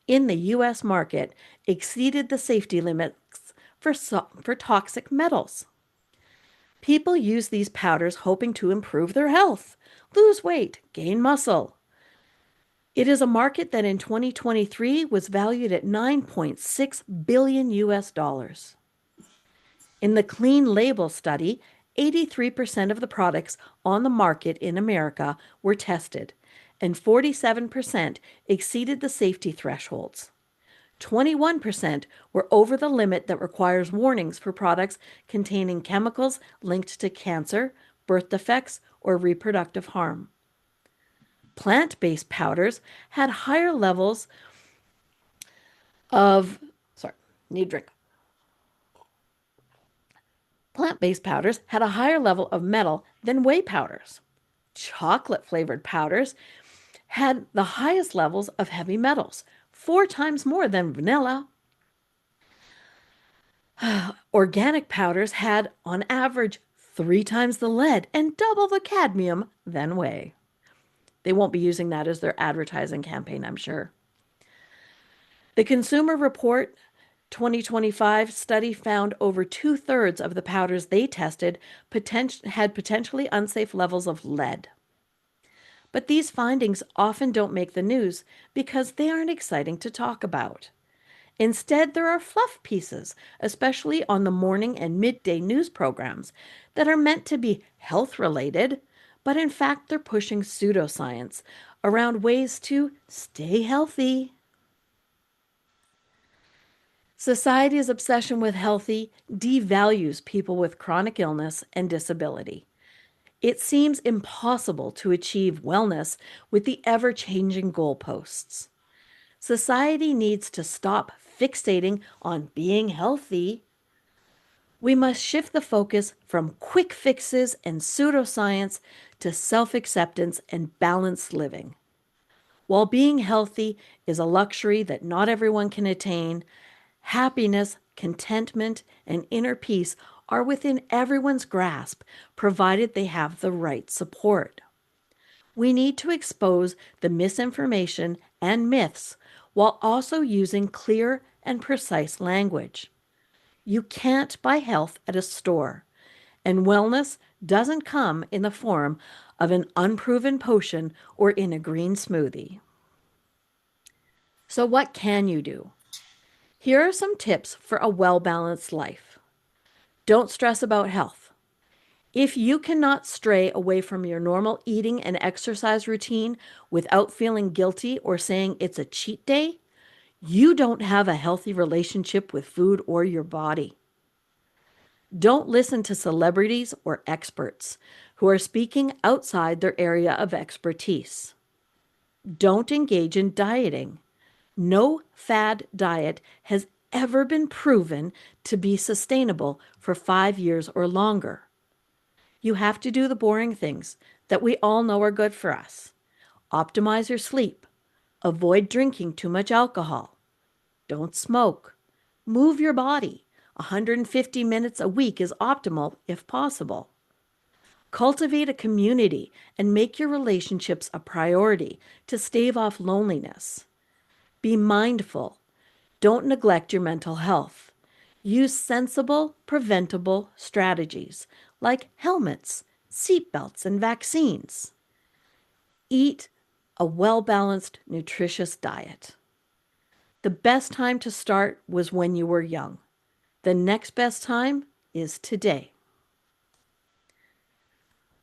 [SPEAKER 2] in the U.S. market exceeded the safety limits for toxic metals. People use these powders hoping to improve their health, lose weight, gain muscle. It is a market that in 2023 was valued at $9.6 billion US dollars. In the Clean Label study, 83% of the products on the market in America were tested, and 47% exceeded the safety thresholds. 21% were over the limit that requires warnings for products containing chemicals linked to cancer, birth defects, or reproductive harm. Plant-based powders had higher levels of, Plant-based powders had a higher level of metal than whey powders. Chocolate-flavored powders had the highest levels of heavy metals, 4 times more than vanilla. Organic powders had, on average, 3 times the lead and double the cadmium than whey. They won't be using that as their advertising campaign, I'm sure. The Consumer Report 2025 study found over 2/3 of the powders they tested had potentially unsafe levels of lead. But these findings often don't make the news because they aren't exciting to talk about. Instead, there are fluff pieces, especially on the morning and midday news programs, that are meant to be health-related, but in fact they're pushing pseudoscience around ways to stay healthy. Society's obsession with healthy devalues people with chronic illness and disability. It seems impossible to achieve wellness with the ever-changing goalposts. Society needs to stop fixating on being healthy. We must shift the focus from quick fixes and pseudoscience to self-acceptance and balanced living. While being healthy is a luxury that not everyone can attain, happiness, contentment, and inner peace are within everyone's grasp, provided they have the right support. We need to expose the misinformation and myths while also using clear and precise language. You can't buy health at a store, and wellness doesn't come in the form of an unproven potion or in a green smoothie. So what can you do? Here are some tips for a well-balanced life. Don't stress about health. If you cannot stray away from your normal eating and exercise routine without feeling guilty or saying it's a cheat day, you don't have a healthy relationship with food or your body. Don't listen to celebrities or experts who are speaking outside their area of expertise. Don't engage in dieting. No fad diet has ever been proven to be sustainable for 5 years or longer. You have to do the boring things that we all know are good for us. Optimize your sleep. Avoid drinking too much alcohol. Don't smoke. Move your body. 150 minutes a week is optimal if possible. Cultivate a community and make your relationships a priority to stave off loneliness. Be mindful. Don't neglect your mental health. Use sensible, preventable strategies like helmets, seatbelts, and vaccines. Eat a well balanced, nutritious diet. The best time to start was when you were young. The next best time is today.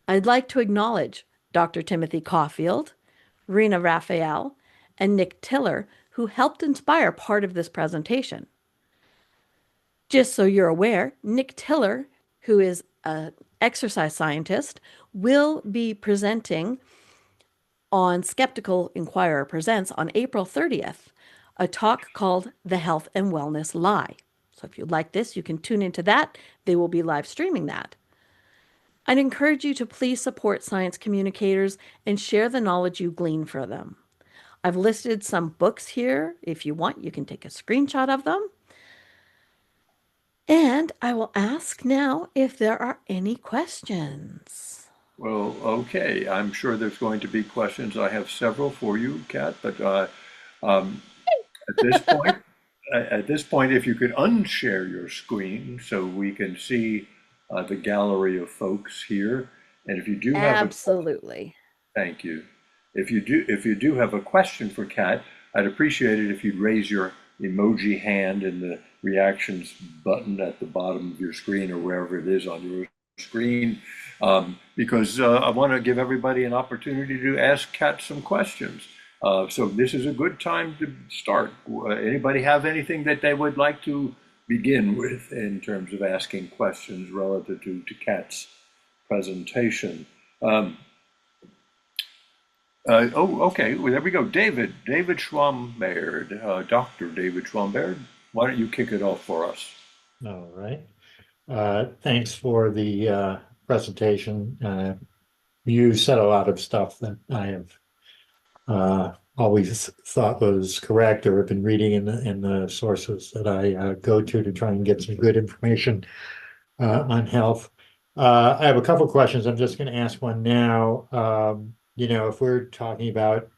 [SPEAKER 2] I'd like to acknowledge Dr. Timothy Caulfield, Rena Raphael, and Nick Tiller, who helped inspire part of this presentation. Just so you're aware, Nick Tiller, who is an exercise scientist, will be presenting on Skeptical Inquirer Presents on April 30th, a talk called The Health and Wellness Lie. So if you like this, you can tune into that. They will be live streaming that. I'd encourage you to please support science communicators and share the knowledge you glean from them. I've listed some books here. If you want, you can take a screenshot of them. And I will ask now if there are any questions.
[SPEAKER 1] Well, okay. I'm sure there's going to be questions. I have several for you, Kat, but um, at this point, at this point, if you could unshare your screen so we can see the gallery of folks here, and if you do have a
[SPEAKER 2] Absolutely.
[SPEAKER 1] thank you. If you do have a question for Kat, I'd appreciate it if you'd raise your emoji hand in the reactions button at the bottom of your screen or wherever it is on your screen, because I want to give everybody an opportunity to ask Kat some questions. So this is a good time to start. Anybody have anything that they would like to begin with in terms of asking questions relative to Kat's presentation? Um, okay. Well, there we go. David Schwambaird, Dr. David Schwambaird. Why don't you kick it off for us?
[SPEAKER 4] All right. Thanks for the presentation. You said a lot of stuff that I have always thought was correct or have been reading in the sources that I go to try and get some good information on health. I have a couple questions. I'm just going to ask one now. If we're talking about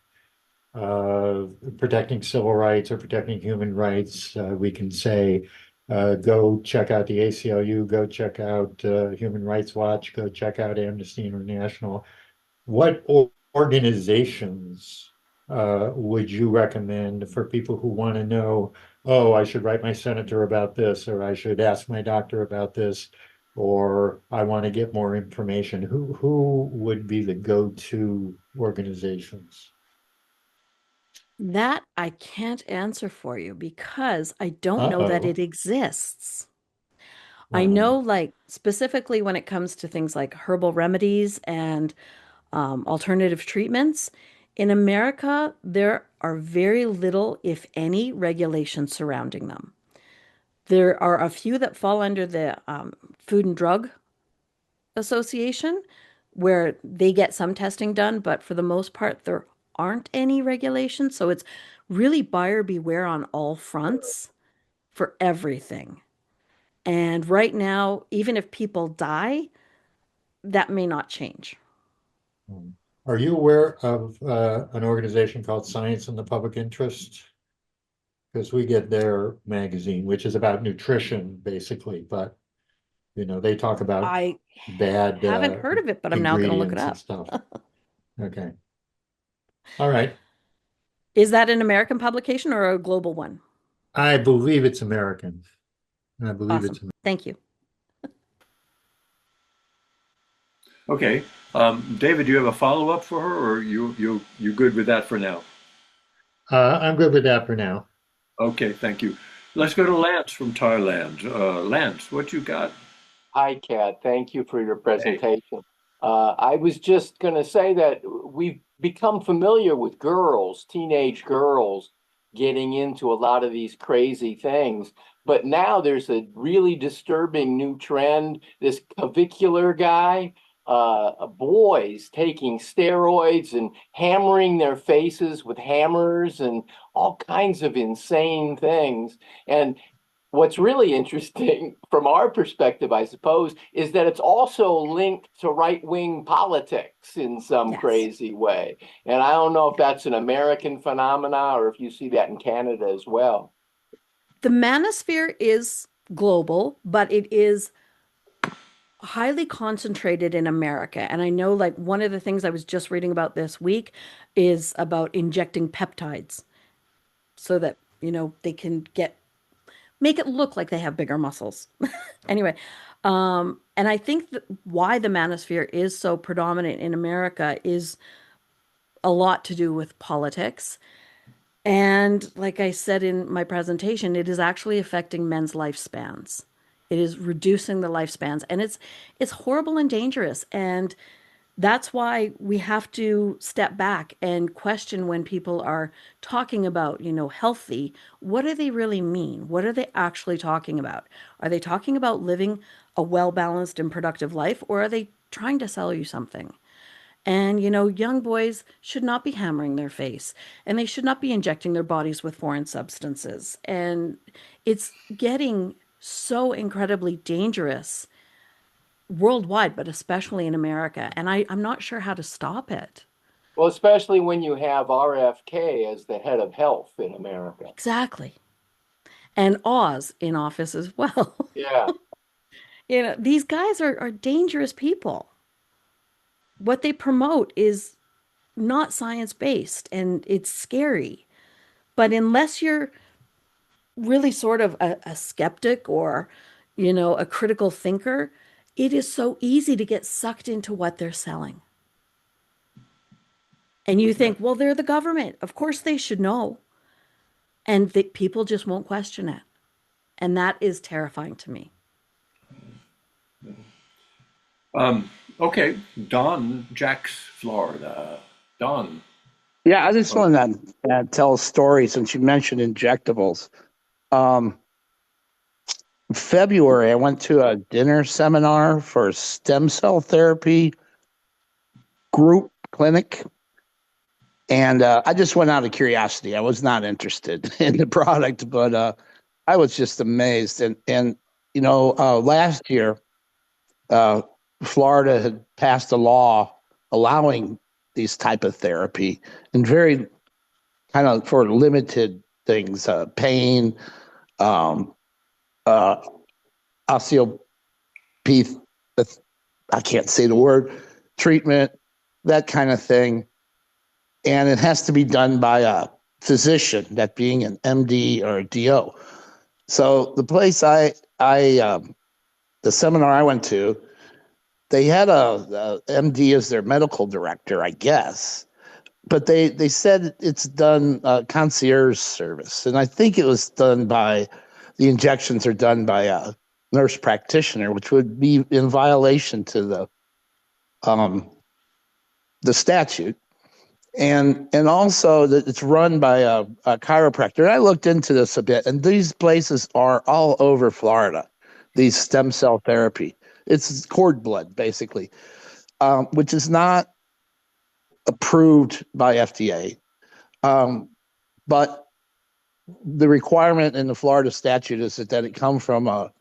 [SPEAKER 4] protecting civil rights or protecting human rights, we can say, go check out the ACLU, go check out Human Rights Watch, go check out Amnesty International. What organizations would you recommend for people who want to know, oh, I should write my senator about this, or I should ask my doctor about this, or I want to get more information? Who would be the go-to organizations?
[SPEAKER 2] That I can't answer for you because I don't know that it
[SPEAKER 4] Uh-oh.
[SPEAKER 2] exists. I
[SPEAKER 4] Uh-oh.
[SPEAKER 2] know, like, specifically when it comes to things like herbal remedies and alternative treatments, in America, there are very little, if any, regulations surrounding them. There are a few that fall under the Food and Drug Association where they get some testing done, but for the most part, there aren't any regulations. So it's really buyer beware on all fronts for everything. And right now, even if people die, that may not change.
[SPEAKER 4] Are you aware of an organization called Science in the Public Interest? Because we get their magazine, which is about nutrition, basically, but they talk about
[SPEAKER 2] I
[SPEAKER 4] bad
[SPEAKER 2] haven't heard of it, but I'm now going to look it
[SPEAKER 4] ingredients and
[SPEAKER 2] up.
[SPEAKER 4] stuff. Okay. All right.
[SPEAKER 2] Is that an American publication or a global one?
[SPEAKER 4] I believe it's American. I believe it's
[SPEAKER 2] Awesome. Thank you.
[SPEAKER 1] Okay. David, do you have a follow-up for her, or you good with that for now?
[SPEAKER 4] I'm good with that for now.
[SPEAKER 1] Okay, thank you. Let's go to Lance from Thailand. Lance, what you got?
[SPEAKER 5] Hi, Kat. Thank you for your
[SPEAKER 1] Hey.
[SPEAKER 5] presentation. I was just going to say that we've become familiar with girls, teenage girls, getting into a lot of these crazy things. But now there's a really disturbing new trend, this clavicular guy, boys taking steroids and hammering their faces with hammers and all kinds of insane things. And what's really interesting from our perspective, I suppose, is that it's also linked to right-wing politics in some
[SPEAKER 2] Yes.
[SPEAKER 5] crazy way. And I don't know if that's an American phenomena or if you see that in Canada as well.
[SPEAKER 2] The manosphere is global, but it is highly concentrated in America. And I know, like, one of the things I was just reading about this week is about injecting peptides so that, they can make it look like they have bigger muscles. Anyway, and I think that why the manosphere is so predominant in America is a lot to do with politics. And like I said in my presentation, it is actually affecting men's lifespans. It is reducing the lifespans, and it's horrible and dangerous. And that's why we have to step back and question when people are talking about, healthy, what do they really mean? What are they actually talking about? Are they talking about living a well-balanced and productive life, or are they trying to sell you something? And, young boys should not be hammering their face, and they should not be injecting their bodies with foreign substances. And it's getting so incredibly dangerous worldwide, but especially in America. And I'm not sure how to stop it.
[SPEAKER 5] Well, especially when you have RFK as the head of health in America.
[SPEAKER 2] Exactly. And Oz in office as well.
[SPEAKER 5] Yeah.
[SPEAKER 2] These guys are dangerous people. What they promote is not science-based, and it's scary. But unless you're really sort of a skeptic or, a critical thinker, it is so easy to get sucked into what they're selling. And you think, well, they're the government. Of course they should know. And people just won't question it. And that is terrifying to me.
[SPEAKER 1] Okay, Don, Jack's Florida. Don.
[SPEAKER 6] Yeah, I just want to tell a story since you mentioned injectables. In February, I went to a dinner seminar for stem cell therapy group clinic. And I just went out of curiosity. I was not interested in the product, but I was just amazed. And last year, Florida had passed a law allowing these type of therapy and very kind of for limited things, pain, uh, osteopathy, I can't say the word, treatment, that kind of thing. And it has to be done by a physician, that being an MD or a DO. So the place the seminar I went to, they had a MD as their medical director, I guess, but they said it's done concierge service, and I think it was done by the injections are done by a nurse practitioner, which would be in violation to the statute. And also that it's run by a chiropractor. And I looked into this a bit, and these places are all over Florida, these stem cell therapy. It's cord blood, basically, which is not approved by FDA. But the requirement in the Florida statute is that it come from a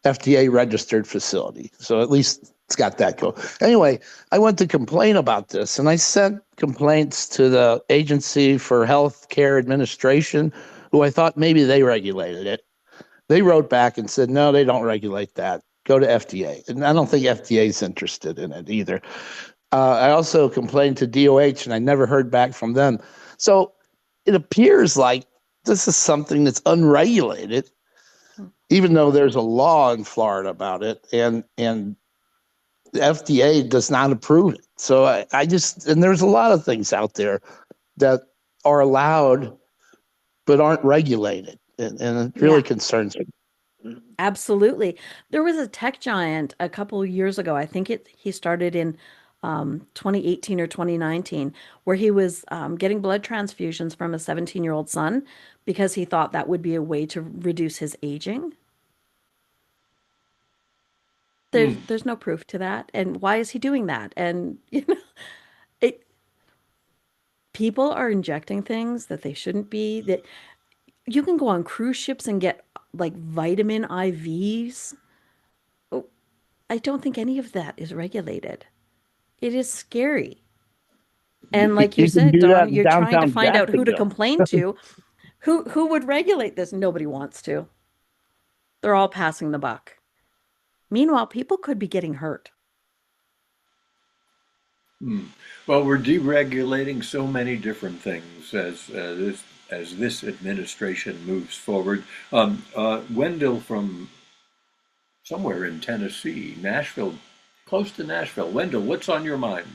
[SPEAKER 6] FDA registered facility. So at least it's got that go. Anyway, I went to complain about this, and I sent complaints to the Agency for Health Care Administration, who I thought maybe they regulated it. They wrote back and said, no, they don't regulate that. Go to FDA. And I don't think FDA is interested in it either. I also complained to DOH, and I never heard back from them. So it appears like this is something that's unregulated, even though there's a law in Florida about it, and the FDA does not approve it. So I just, and there's a lot of things out there that are allowed but aren't regulated, and it really concerns me.
[SPEAKER 2] Absolutely. There was a tech giant a couple of years ago. I think he started in 2018 or 2019, where he was getting blood transfusions from a 17-year-old son because he thought that would be a way to reduce his aging. There's no proof to that. And why is he doing that? And it people are injecting things that they shouldn't be. That you can go on cruise ships and get like vitamin IVs. Oh, I don't think any of that is regulated. It is scary. And like you
[SPEAKER 6] You can
[SPEAKER 2] said,
[SPEAKER 6] do that
[SPEAKER 2] Don,
[SPEAKER 6] in
[SPEAKER 2] you're trying to
[SPEAKER 6] downtown
[SPEAKER 2] find out who to
[SPEAKER 6] Jacksonville.
[SPEAKER 2] complain to. Who would regulate this? Nobody wants to. They're all passing the buck. Meanwhile, people could be getting hurt.
[SPEAKER 1] Hmm. Well, we're deregulating so many different things as this administration moves forward. Wendell from somewhere in Tennessee, Nashville, close to Nashville. Wendell, what's on your mind?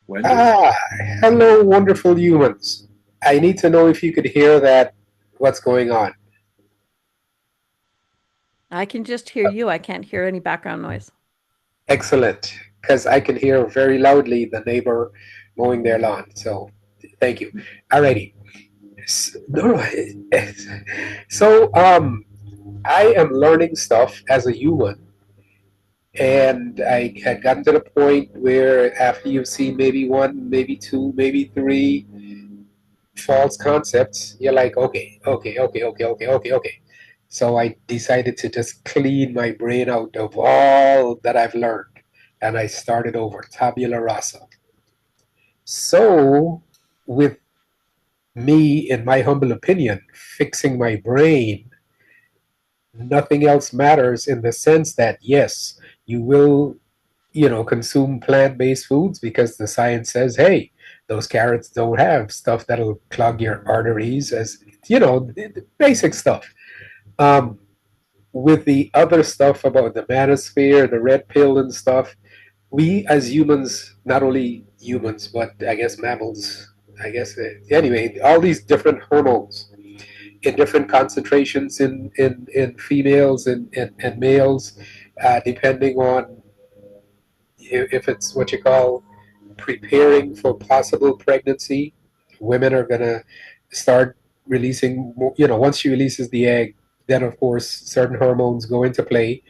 [SPEAKER 1] Wendell?
[SPEAKER 7] Ah, hello, wonderful humans. I need to know if you could hear that, what's going on.
[SPEAKER 2] I can just hear you. I can't hear any background noise.
[SPEAKER 7] Excellent, because I can hear very loudly the neighbor mowing their lawn. So, thank you. Alrighty. No, so, I am learning stuff as a human, and I had gotten to the point where after you've seen maybe one, maybe two, maybe three false concepts, you're like, okay. So I decided to just clean my brain out of all that I've learned. And I started over, tabula rasa. So, with me, in my humble opinion, fixing my brain, nothing else matters in the sense that, yes, you will, consume plant-based foods because the science says, hey, those carrots don't have stuff that'll clog your arteries, as the basic stuff. Um, with the other stuff about the manosphere, the red pill and stuff, we as humans, not only humans, but I guess mammals, anyway, all these different hormones in different concentrations in females and males, depending on if it's what you call preparing for possible pregnancy. Women are going to start releasing more, once she releases the egg, then of course certain hormones go into play,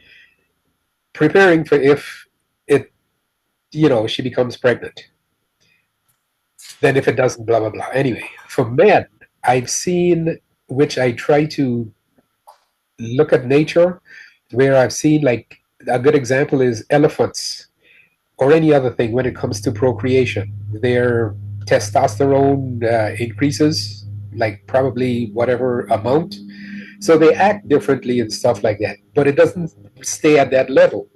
[SPEAKER 7] preparing for if it, she becomes pregnant. Then if it doesn't, blah, blah, blah. Anyway, for men, I've seen, which I try to look at nature, where I've seen like a good example is elephants or any other thing when it comes to procreation. Their testosterone increases, like probably whatever amount. So they act differently and stuff like that. But it doesn't stay at that level.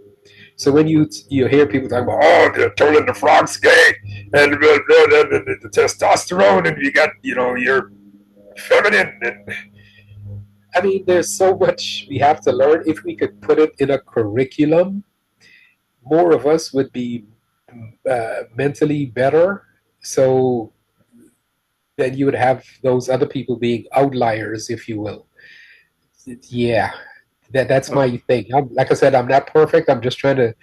[SPEAKER 7] So when you hear people talking about, oh, they're turning the frogs gay and the testosterone, and you got, you're feminine. And I mean, there's so much we have to learn. If we could put it in a curriculum, more of us would be mentally better. So then you would have those other people being outliers, if you will. Yeah, that's
[SPEAKER 1] Oh,
[SPEAKER 7] my thing. Like I said, I'm not perfect. I'm just trying to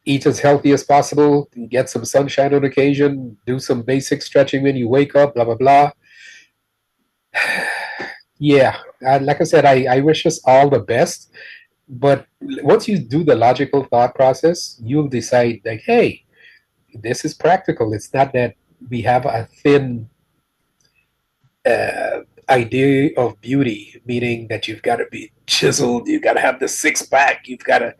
[SPEAKER 7] eat as healthy as possible, get some sunshine on occasion, do some basic stretching when you wake up, blah, blah, blah. Yeah, like I said, I wish us all the best. But once you do the logical thought process, you'll decide, like, hey, this is practical. It's not that we have a thin idea of beauty, meaning that you've got to be chiseled, you've got to have the six pack, you've got to.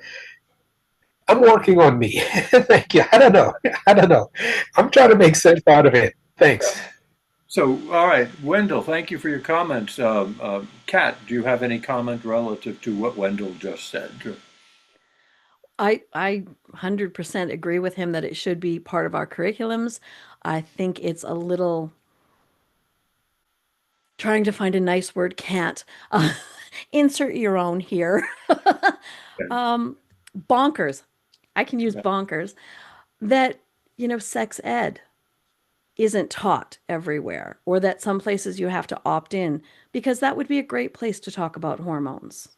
[SPEAKER 7] I'm working on me. Thank you. I don't know. I don't know. I'm trying to make sense out of it. Thanks.
[SPEAKER 1] so, all right, Wendell, thank you for your comments. Kat, do you have any comment relative to what Wendell just said?
[SPEAKER 2] I 100% agree with him that it should be part of our curriculums. I think it's a little trying to find a nice word, can't. Insert your own here. Bonkers. I can use bonkers that, sex ed isn't taught everywhere, or that some places you have to opt in, because that would be a great place to talk about hormones,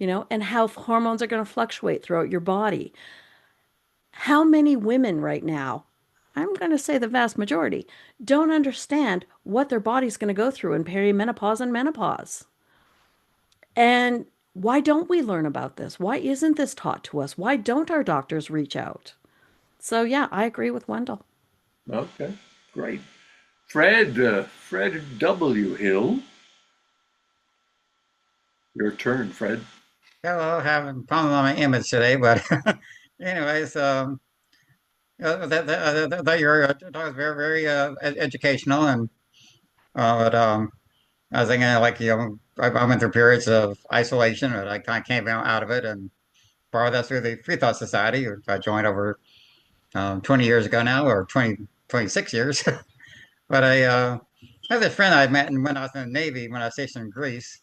[SPEAKER 2] and how hormones are going to fluctuate throughout your body. How many women right now, I'm going to say the vast majority, don't understand what their body's going to go through in perimenopause and menopause? And why don't we learn about this? Why isn't this taught to us? Why don't our doctors reach out? So yeah, I agree with Wendell.
[SPEAKER 1] Okay, great. Fred W. Hill, your turn, Fred.
[SPEAKER 8] Hello, having a problem on my image today, but anyways, that your talk was very, very educational, and but I was thinking like I went through periods of isolation, but I kind of came out of it, and part of that's through the Free Thought Society, which I joined over 20 years ago now, or 26 years. But I have this friend I met when I was in the Navy when I was stationed in Greece.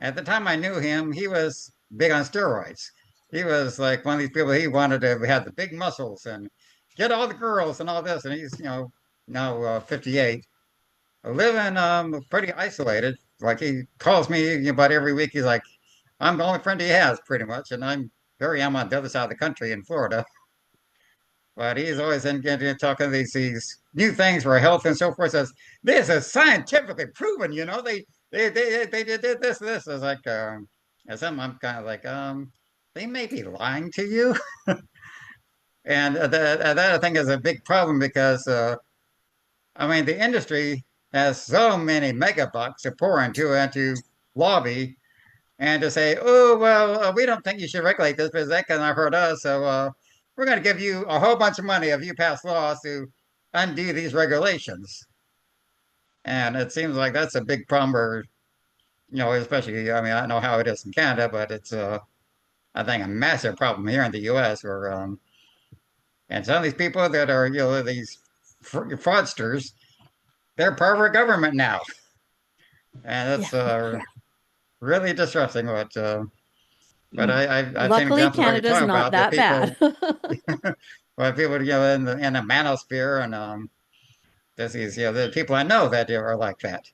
[SPEAKER 8] At the time I knew him, he was big on steroids. He was like one of these people, he wanted to have the big muscles and get all the girls and all this. And he's, now 58, living pretty isolated. Like he calls me about every week. He's like, I'm the only friend he has pretty much. And I'm on the other side of the country in Florida. But he's always getting talking these new things for health and so forth. Says this is scientifically proven. They did this. I was like, and some I'm kind of like, they may be lying to you. And that I think is a big problem because I mean the industry has so many megabucks to pour into lobby and to say, oh well, we don't think you should regulate this because that can hurt us. So we're going to give you a whole bunch of money if you pass laws to undo these regulations. And it seems like that's a big problem where, especially, I mean, I don't know how it is in Canada, but it's, I think, a massive problem here in the US where, and some of these people that are, these fraudsters, they're part of our government now. And it's
[SPEAKER 2] Yeah.
[SPEAKER 8] really distressing but I've seen
[SPEAKER 2] Luckily,
[SPEAKER 8] examples like you're
[SPEAKER 2] Canada's
[SPEAKER 8] talking
[SPEAKER 2] not
[SPEAKER 8] about that
[SPEAKER 2] that
[SPEAKER 8] people,
[SPEAKER 2] bad.
[SPEAKER 8] well, people, in the manosphere and, this is, the people I know that are like that.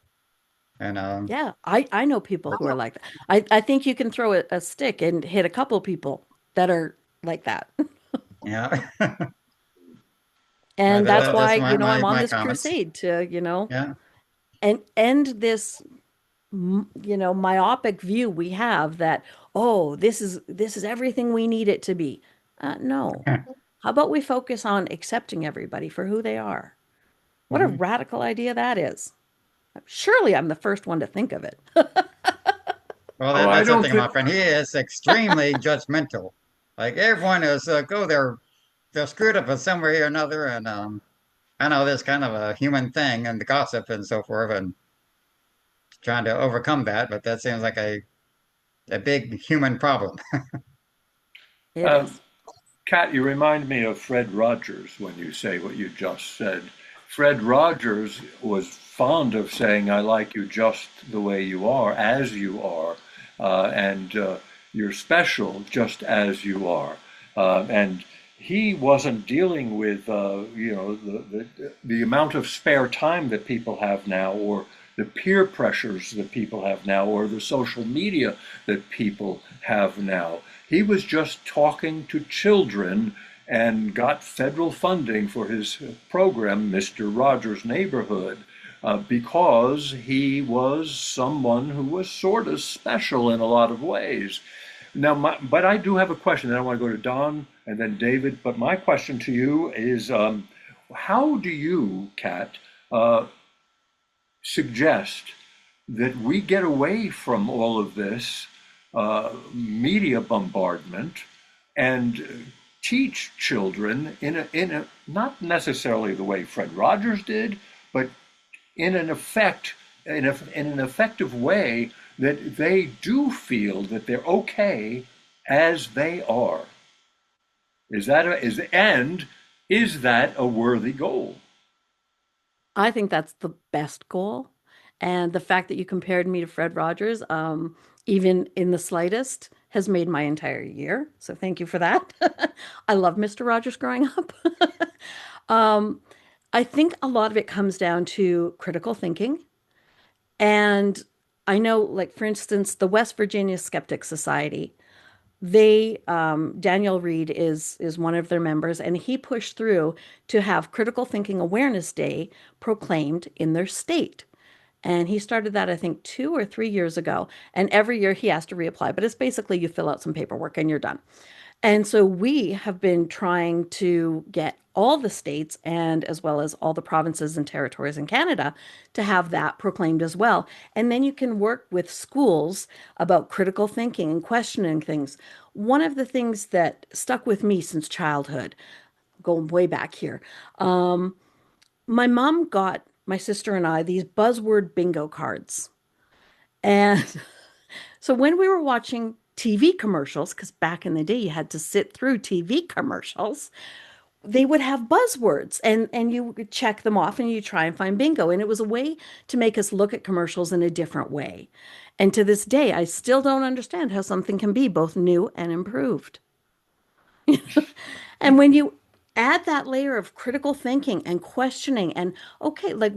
[SPEAKER 8] And,
[SPEAKER 2] Yeah, I know people who are like that. I think you can throw a stick and hit a couple people that are like that.
[SPEAKER 8] yeah.
[SPEAKER 2] And that's why,
[SPEAKER 8] That's
[SPEAKER 2] I'm on
[SPEAKER 8] my
[SPEAKER 2] this
[SPEAKER 8] comments.
[SPEAKER 2] crusade to,
[SPEAKER 8] Yeah.
[SPEAKER 2] and end this, myopic view we have that, oh, this is everything we need it to be. No. How about we focus on accepting everybody for who they are? What a
[SPEAKER 8] Mhm.
[SPEAKER 2] radical idea that is. Surely I'm the first one to think of it.
[SPEAKER 8] Well,
[SPEAKER 1] Oh, I
[SPEAKER 8] that's the
[SPEAKER 1] don't
[SPEAKER 8] thing,
[SPEAKER 1] think.
[SPEAKER 8] my friend. He is extremely judgmental. Like everyone is go they're screwed up in some way or another, and I know this kind of a human thing and the gossip and so forth, and trying to overcome that, but that seems like a big human problem.
[SPEAKER 2] It
[SPEAKER 1] Um,
[SPEAKER 2] is.
[SPEAKER 1] Kat, you remind me of Fred Rogers when you say what you just said. Fred Rogers was fond of saying, I like you just the way you are, as you are, and you're special just as you are. And he wasn't dealing with, the amount of spare time that people have now, or the peer pressures that people have now, or the social media that people have now. He was just talking to children and got federal funding for his program, Mr. Rogers' Neighborhood, because he was someone who was sort of special in a lot of ways. Now, but I do have a question, and I want to go to Don and then David. But my question to you is, how do you, Kat, uh, suggest that we get away from all of this media bombardment and teach children in a not necessarily the way Fred Rogers did, but in an effect in an effective way that they do feel that they're okay as they are. Is that a worthy goal?
[SPEAKER 2] I think that's the best goal. And the fact that you compared me to Fred Rogers, even in the slightest, has made my entire year. So thank you for that. I love Mr. Rogers growing up. um, I think a lot of it comes down to critical thinking. And I know, like, for instance, the West Virginia Skeptic Society, Daniel Reed is one of their members, and he pushed through to have Critical Thinking Awareness Day proclaimed in their state. And he started that, I think, 2 or 3 years ago. And every year he has to reapply. But it's basically you fill out some paperwork and you're done. And so we have been trying to get all the states and as well as all the provinces and territories in Canada to have that proclaimed as well. And then you can work with schools about critical thinking and questioning things. One of the things that stuck with me since childhood, going way back here, my mom got my sister and I these buzzword bingo cards. And so when we were watching TV commercials, because back in the day you had to sit through TV commercials, they would have buzzwords and you would check them off and you try and find bingo. And it was a way to make us look at commercials in a different way. And to this day, I still don't understand how something can be both new and improved. And when you add that layer of critical thinking and questioning and okay, like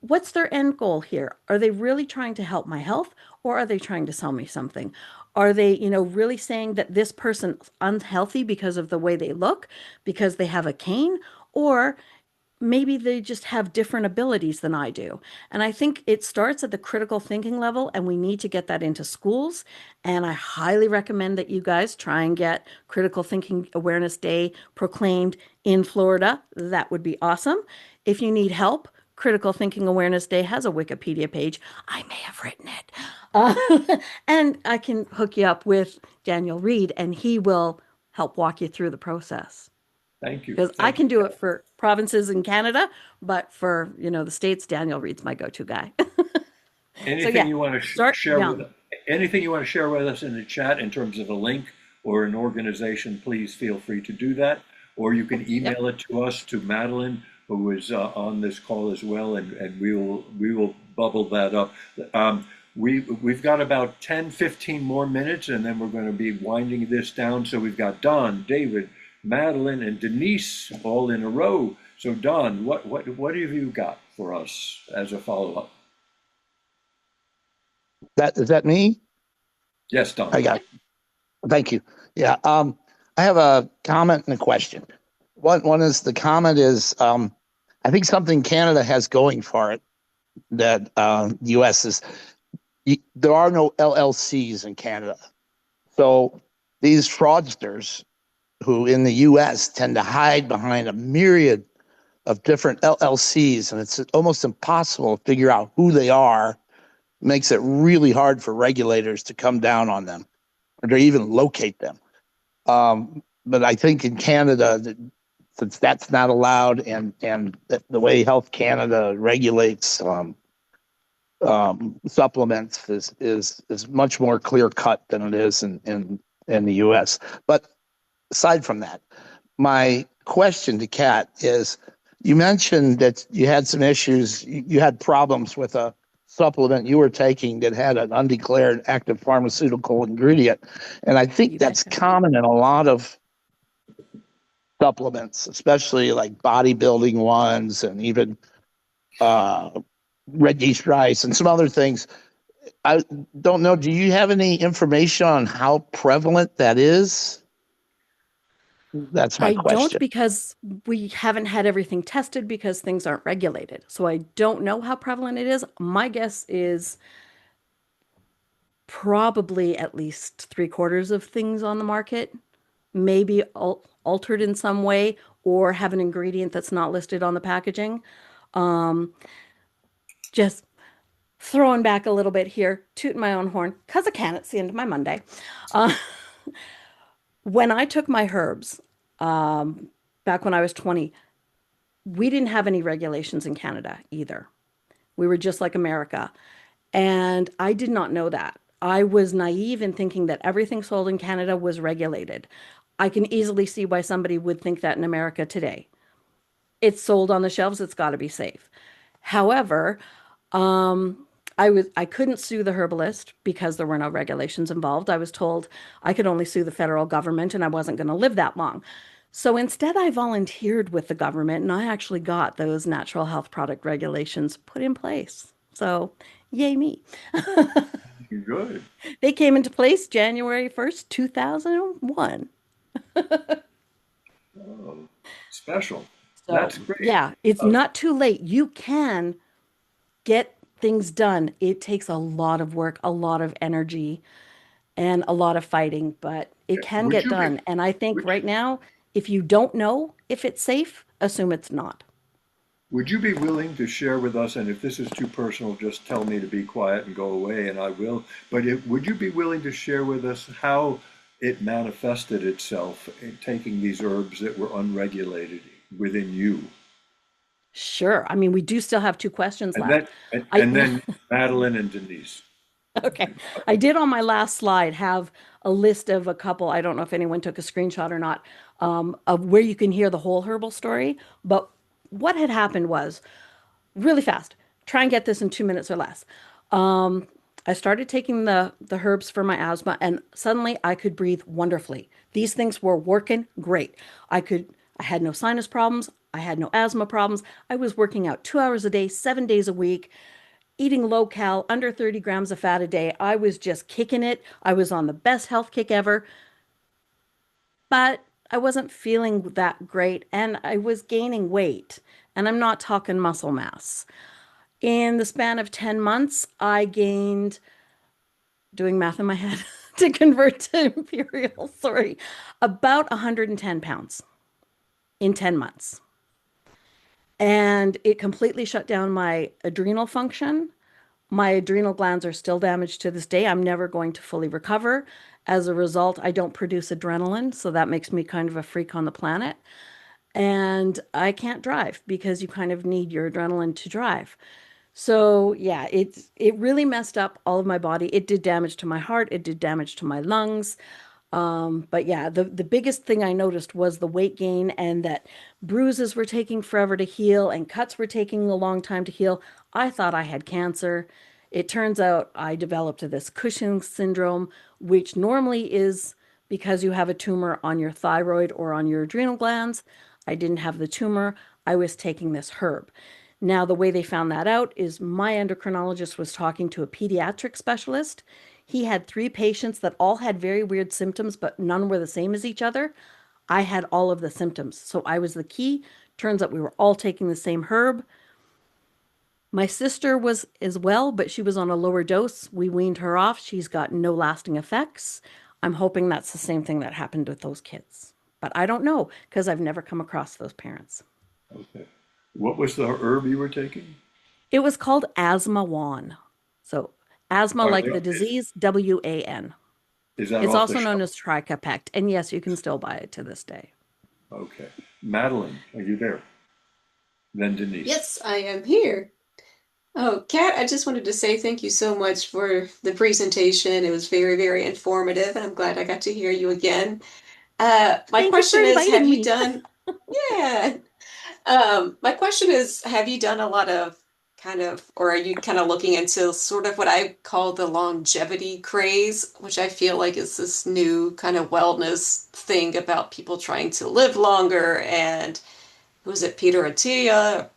[SPEAKER 2] what's their end goal here? Are they really trying to help my health or are they trying to sell me something? Are they, really saying that this person's unhealthy because of the way they look, because they have a cane, or maybe they just have different abilities than I do. And I think it starts at the critical thinking level, and we need to get that into schools. And I highly recommend that you guys try and get Critical Thinking Awareness Day proclaimed in Florida. That would be awesome. If you need help, Critical Thinking Awareness Day has a Wikipedia page. I may have written it. And I can hook you up with Daniel Reed, and he will help walk you through the process.
[SPEAKER 1] Thank you.
[SPEAKER 2] Because I
[SPEAKER 1] Thank
[SPEAKER 2] can
[SPEAKER 1] you.
[SPEAKER 2] do it for provinces in Canada, but for, the states, Daniel Reed's my go-to guy. So
[SPEAKER 1] Anything
[SPEAKER 2] yeah,
[SPEAKER 1] you want to
[SPEAKER 2] start
[SPEAKER 1] share with
[SPEAKER 2] young.
[SPEAKER 1] anything you want to share with us in the chat in terms of a link or an organization, please feel free to do that. Or you can
[SPEAKER 2] Yep.
[SPEAKER 1] email it to us, to Madeline, who is on this call as well, and we will bubble that up. We've got about 10, 15 more minutes, and then we're going to be winding this down. So we've got Don, David, Madeline, and Denise all in a row. So Don, what have you got for us as a follow-up?
[SPEAKER 6] That is that me?
[SPEAKER 1] Yes, Don.
[SPEAKER 6] I got. Thank you. Yeah. I have a comment and a question. One is the comment is I think something Canada has going for it that the U.S. is there are no LLCs in Canada, so these fraudsters who in the U.S. tend to hide behind a myriad of different LLCs, and it's almost impossible to figure out who they are. Makes it really hard for regulators to come down on them or to even locate them. But I think in Canada, since that's not allowed, and the way Health Canada regulates supplements is much more clear cut than it is in the U.S. But aside from that, my question to Kat is: you mentioned that you had some issues, you had problems with a supplement you were taking that had an undeclared active pharmaceutical ingredient, and I think
[SPEAKER 2] You
[SPEAKER 6] that's
[SPEAKER 2] betcha.
[SPEAKER 6] common in a lot of supplements, especially like bodybuilding ones and even uh, red yeast rice and some other things. I don't know. Do you have any information on how prevalent that is? That's my
[SPEAKER 2] I don't
[SPEAKER 6] question.
[SPEAKER 2] because we haven't had everything tested because things aren't regulated. So I don't know how prevalent it is. My guess is probably at least three-quarters of things on the market maybe altered in some way or have an ingredient that's not listed on the packaging. Um, just throwing back a little bit here, tooting my own horn, because I can. It's the end of my Monday. Uh, when I took my herbs, back when I was 20, we didn't have any regulations in Canada either. We were just like America. And I did not know that. I was naive in thinking that everything sold in Canada was regulated. I can easily see why somebody would think that in America today. It's sold on the shelves, it's got to be safe. However, I couldn't sue the herbalist because there were no regulations involved. I was told I could only sue the federal government and I wasn't going to live that long. So instead, I volunteered with the government and I actually got those natural health product regulations put in place. So, yay me.
[SPEAKER 1] Good.
[SPEAKER 2] They came into place January 1st, 2001.
[SPEAKER 1] Oh, special.
[SPEAKER 2] So,
[SPEAKER 1] That's great.
[SPEAKER 2] yeah, it's
[SPEAKER 1] Uh,
[SPEAKER 2] not too late. You can get things done, it takes a lot of work, a lot of energy, and a lot of fighting, but it can
[SPEAKER 1] Would
[SPEAKER 2] get
[SPEAKER 1] you be,
[SPEAKER 2] done. And I think
[SPEAKER 1] would,
[SPEAKER 2] right now, if you don't know if it's safe, assume it's not.
[SPEAKER 1] would you be willing to share with us, and if this is too personal, just tell me to be quiet and go away, and I will. But would you be willing to share with us how it manifested itself in taking these herbs that were unregulated within you?
[SPEAKER 2] Sure. I mean, we do still have two questions
[SPEAKER 1] And
[SPEAKER 2] left.
[SPEAKER 1] then, and,
[SPEAKER 2] I
[SPEAKER 1] and then Madeline and Denise.
[SPEAKER 2] Okay. I did on my last slide have a list of a couple, I don't know if anyone took a screenshot or not, of where you can hear the whole herbal story. But what had happened was really fast, try and get this in 2 minutes or less. I started taking the herbs for my asthma, and suddenly I could breathe wonderfully. These things were working great. I had no sinus problems. I had no asthma problems. I was working out 2 hours a day, 7 days a week, eating low cal, under 30 grams of fat a day. I was just kicking it. I was on the best health kick ever, but I wasn't feeling that great and I was gaining weight. And I'm not talking muscle mass. In the span of 10 months, I gained, doing math in my head to convert to imperial, sorry, about 110 pounds in 10 months. And it completely shut down my adrenal function. My adrenal glands are still damaged to this day. I'm never going to fully recover. As a result, I don't produce adrenaline, so that makes me kind of a freak on the planet. And I can't drive because you kind of need your adrenaline to drive. So yeah, it really messed up all of my body. It did damage to my heart, it did damage to my lungs. But yeah, the biggest thing I noticed was the weight gain and that bruises were taking forever to heal and cuts were taking a long time to heal. I thought I had cancer. It turns out I developed this Cushing's syndrome, which normally is because you have a tumor on your thyroid or on your adrenal glands. I didn't have the tumor. I was taking this herb. Now, the way they found that out is my endocrinologist was talking to a pediatric specialist. He had 3 patients that all had very weird symptoms, but none were the same as each other. I had all of the symptoms. So I was the key. Turns out we were all taking the same herb. My sister was as well, but she was on a lower dose. We weaned her off. She's got no lasting effects. I'm hoping that's the same thing that happened with those kids. But I don't know because I've never come across those parents.
[SPEAKER 1] Okay. What was the herb you were taking?
[SPEAKER 2] It was called asthma wan. So asthma
[SPEAKER 1] Are
[SPEAKER 2] like
[SPEAKER 1] they,
[SPEAKER 2] the disease, WAN.
[SPEAKER 1] is that
[SPEAKER 2] It's
[SPEAKER 1] off the
[SPEAKER 2] also known
[SPEAKER 1] shelf?
[SPEAKER 2] as Tricapect. And yes, you can still buy it to this day.
[SPEAKER 1] Okay. Madeline, are you there? Then Denise.
[SPEAKER 3] Yes, I am here. Oh, Kat, I just wanted to say thank you so much for the presentation. It was very, very informative, and I'm glad I got to hear you again. My
[SPEAKER 2] Thank you for
[SPEAKER 3] question is, have
[SPEAKER 2] inviting
[SPEAKER 3] you
[SPEAKER 2] me.
[SPEAKER 3] done, yeah. My question is, have you done a lot of or are you kind of looking into sort of what I call the longevity craze, which I feel like is this new kind of wellness thing about people trying to live longer and who was it, Peter Attila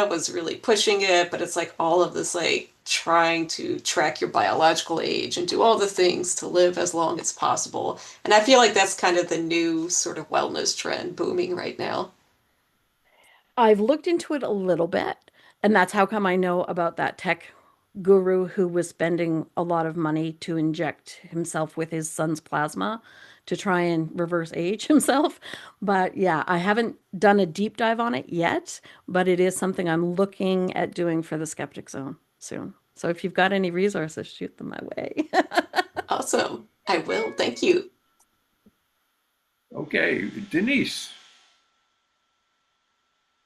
[SPEAKER 3] was really pushing it, but it's like all of this like trying to track your biological age and do all the things to live as long as possible. And I feel like that's kind of the new sort of wellness trend booming right now.
[SPEAKER 2] I've looked into it a little bit, and that's how come I know about that tech guru who was spending a lot of money to inject himself with his son's plasma to try and reverse age himself. But yeah, I haven't done a deep dive on it yet, but it is something I'm looking at doing for the Skeptic Zone soon. So if you've got any resources, shoot them my way.
[SPEAKER 3] Awesome. I will. Thank you.
[SPEAKER 1] Okay, Denise.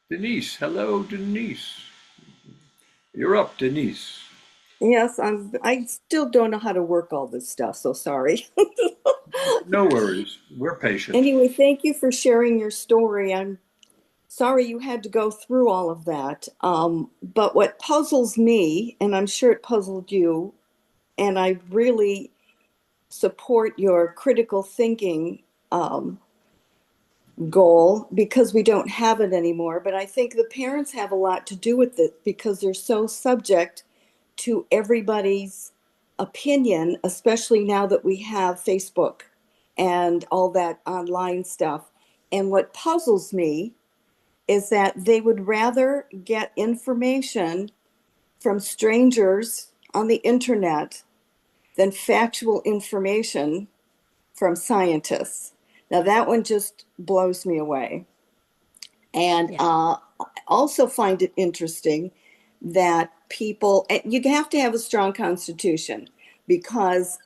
[SPEAKER 1] Denise, hello, Denise. You're up, Denise.
[SPEAKER 9] Yes, I still don't know how to work all this stuff, so sorry.
[SPEAKER 1] No worries. We're patient.
[SPEAKER 9] Anyway, thank you for sharing your story. I'm sorry you had to go through all of that. But what puzzles me, and I'm sure it puzzled you, and I really support your critical thinking goal because we don't have it anymore. But I think the parents have a lot to do with it because they're so subject to everybody's opinion, especially now that we have Facebook and all that online stuff. And what puzzles me is that they would rather get information from strangers on the internet than factual information from scientists. Now, that one just blows me away. And
[SPEAKER 2] Yeah.
[SPEAKER 9] I also find it interesting that people, you have to have a strong constitution because